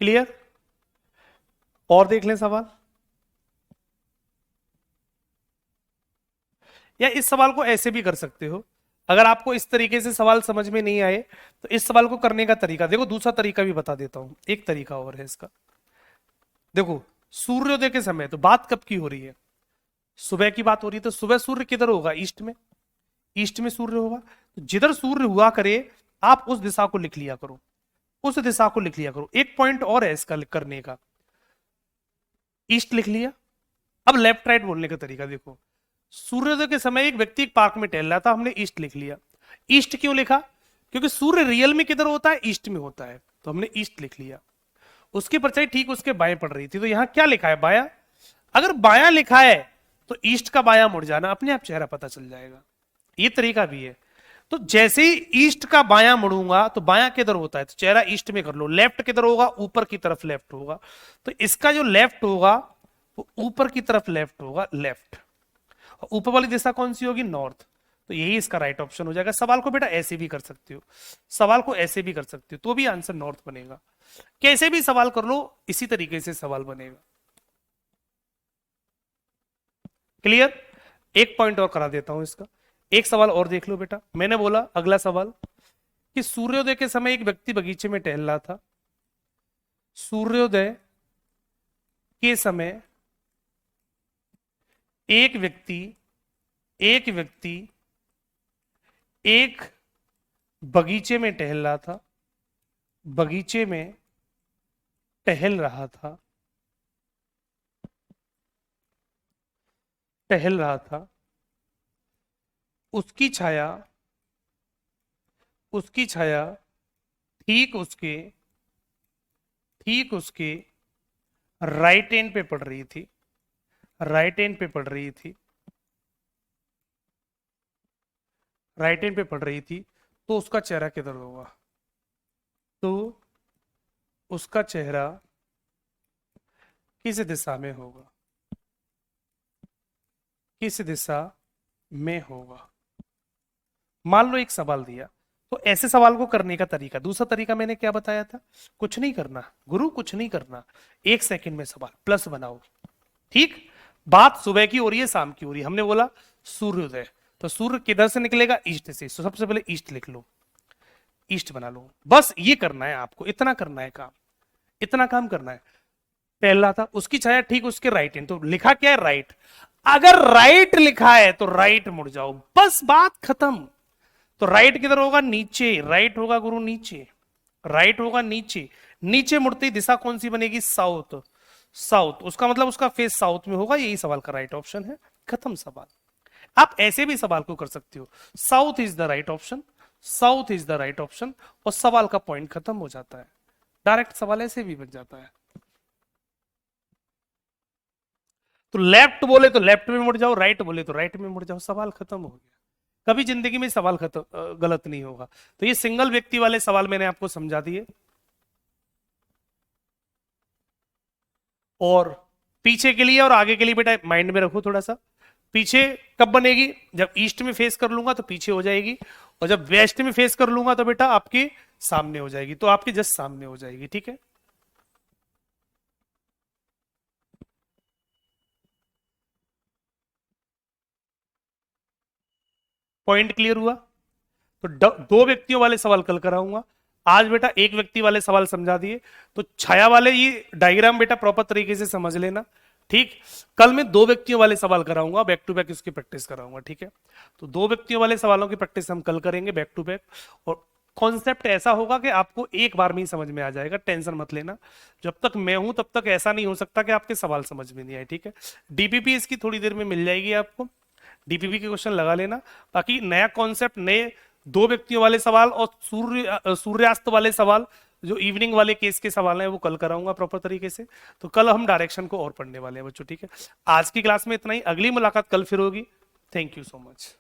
क्लियर, और देख लें सवाल, या इस सवाल को ऐसे भी कर सकते हो। अगर आपको इस तरीके से सवाल समझ में नहीं आए तो इस सवाल को करने का तरीका देखो, दूसरा तरीका भी बता देता हूं, एक तरीका और है इसका। देखो, सूर्योदय के समय, तो बात कब की हो रही है, सुबह की बात हो रही है, तो सुबह सूर्य किधर होगा, ईस्ट में, ईस्ट में सूर्य होगा, तो जिधर सूर्य हुआ करे आप उस दिशा को लिख लिया करो, उस दिशा को लिख लिया करो। एक पॉइंट और है इसका करने का, ईस्ट लिख लिया। अब लेफ्ट राइट बोलने का तरीका देखो, सूर्योदय के समय एक व्यक्ति एक पार्क में टहल रहा था, हमने ईस्ट लिख लिया। ईस्ट क्यों लिखा, क्योंकि सूर्य रियल में किधर होता है, ईस्ट में होता है, तो हमने ईस्ट लिख लिया। उसकी परछाई ठीक उसके बाएं पड़ रही थी, तो यहां क्या लिखा है, बायां। अगर बायां लिखा है तो ईस्ट का बायां मुड़ जाना, अपने आप चेहरा पता चल जाएगा, ये तरीका भी है। तो जैसे ही ईस्ट का बायां मुड़ूंगा तो बायां किधर होता है, तो चेहरा ईस्ट में कर लो। लेफ्ट किधर होगा, ऊपर की तरफ लेफ्ट होगा, तो इसका जो लेफ्ट होगा वो ऊपर की तरफ लेफ्ट होगा, लेफ्ट। और ऊपर वाली दिशा कौन सी होगी, नॉर्थ, तो यही इसका राइट ऑप्शन हो जाएगा। सवाल को बेटा ऐसे भी कर सकते हो, सवाल को ऐसे भी कर सकते हो, तो भी आंसर नॉर्थ बनेगा। कैसे भी सवाल कर लो, इसी तरीके से सवाल बनेगा। क्लियर, एक पॉइंट और करा देता हूं इसका, एक सवाल और देख लो बेटा। मैंने बोला अगला सवाल कि सूर्योदय के समय एक व्यक्ति बगीचे में टहल रहा था, सूर्योदय के समय एक व्यक्ति एक व्यक्ति एक बगीचे में टहल रहा था, बगीचे में टहल रहा था, टहल रहा था, उसकी छाया, उसकी छाया ठीक उसके ठीक उसके राइट एंड पे पड़ रही थी, राइट एंड पे पड़ रही थी, राइट एंड पे पड़ रही थी, तो उसका चेहरा किधर होगा? तो उसका चेहरा किस दिशा में होगा? किस दिशा में होगा? मान लो एक सवाल दिया, तो ऐसे सवाल को करने का तरीका, दूसरा तरीका मैंने क्या बताया था? कुछ नहीं करना गुरु, कुछ नहीं करना, 1 सेकंड में सवाल प्लस बनाओ। ठीक, बात सुबह की हो रही है, शाम की हो रही है, हमने बोला सूर्योदय, तो सूर्य किधर से निकलेगा? ईस्ट से, तो सबसे पहले ईस्ट लिख लो, ईस्ट बना लो। बस ये करना है आपको, इतना करना है काम, इतना काम करना है। पहला था उसकी छाया ठीक उसके राइट हैंड, तो लिखा क्या है? राइट। अगर राइट लिखा है तो राइट मुड़ जाओ, बस बात खत्म। तो राइट किधर होगा? नीचे। राइट होगा गुरु नीचे, राइट होगा नीचे। नीचे मुड़ती ही दिशा कौन सी बनेगी? साउथ। साउथ, उसका मतलब उसका फेस साउथ में होगा, यही सवाल का राइट ऑप्शन है। खत्म सवाल। आप ऐसे भी सवाल को कर सकते हो, south is the right option, south is the right option, और सवाल का पॉइंट खत्म हो जाता है। डायरेक्ट सवाल ऐसे भी बन जाता है। तो लेफ्ट बोले तो लेफ्ट में मुड़ जाओ, राइट बोले तो राइट में मुड़ जाओ, सवाल खत्म हो गया। कभी जिंदगी में सवाल खत्म गलत नहीं होगा। तो ये सिंगल व्यक्ति वाले सवाल मैंने आपको समझा दिए। और पीछे के लिए और आगे के लिए बेटा माइंड में रखो थोड़ा सा। पीछे कब बनेगी? जब ईस्ट में फेस कर लूंगा तो पीछे हो जाएगी, और जब वेस्ट में फेस कर लूंगा तो बेटा आपके सामने हो जाएगी, तो आपके जस्ट सामने हो जाएगी। ठीक है, पॉइंट क्लियर हुआ? तो दो व्यक्तियों वाले सवाल कल कराऊंगा, आज बेटा एक व्यक्ति वाले सवाल समझा दिए। तो छाया वाले ये डायग्राम बेटा प्रॉपर तरीके से समझ लेना। ठीक, कल मैं दो व्यक्तियों वाले सवाल कराऊंगा, बैक टू बैक इसकी प्रैक्टिस कराऊंगा। ठीक है, तो दो व्यक्तियों वाले सवालों की प्रैक्टिस हम कल करेंगे बैक टू बैक। और कॉन्सेप्ट ऐसा होगा कि आपको एक बार में ही समझ में आ जाएगा, टेंशन मत लेना। जब तक मैं हूं तब तक ऐसा नहीं हो सकता कि आपके सवाल समझ में नहीं आए। ठीक है, डीपीपी इसकी थोड़ी देर में मिल जाएगी आपको, डीपीपी के क्वेश्चन लगा लेना। बाकी नया कॉन्सेप्ट, नए दो व्यक्तियों वाले सवाल और सूर्यास्त वाले सवाल, जो इवनिंग वाले केस के सवाल हैं, वो कल कराऊंगा प्रॉपर तरीके से। तो कल हम डायरेक्शन को और पढ़ने वाले हैं बच्चों। ठीक है, आज की क्लास में इतना ही, अगली मुलाकात कल फिर होगी। Thank you so much.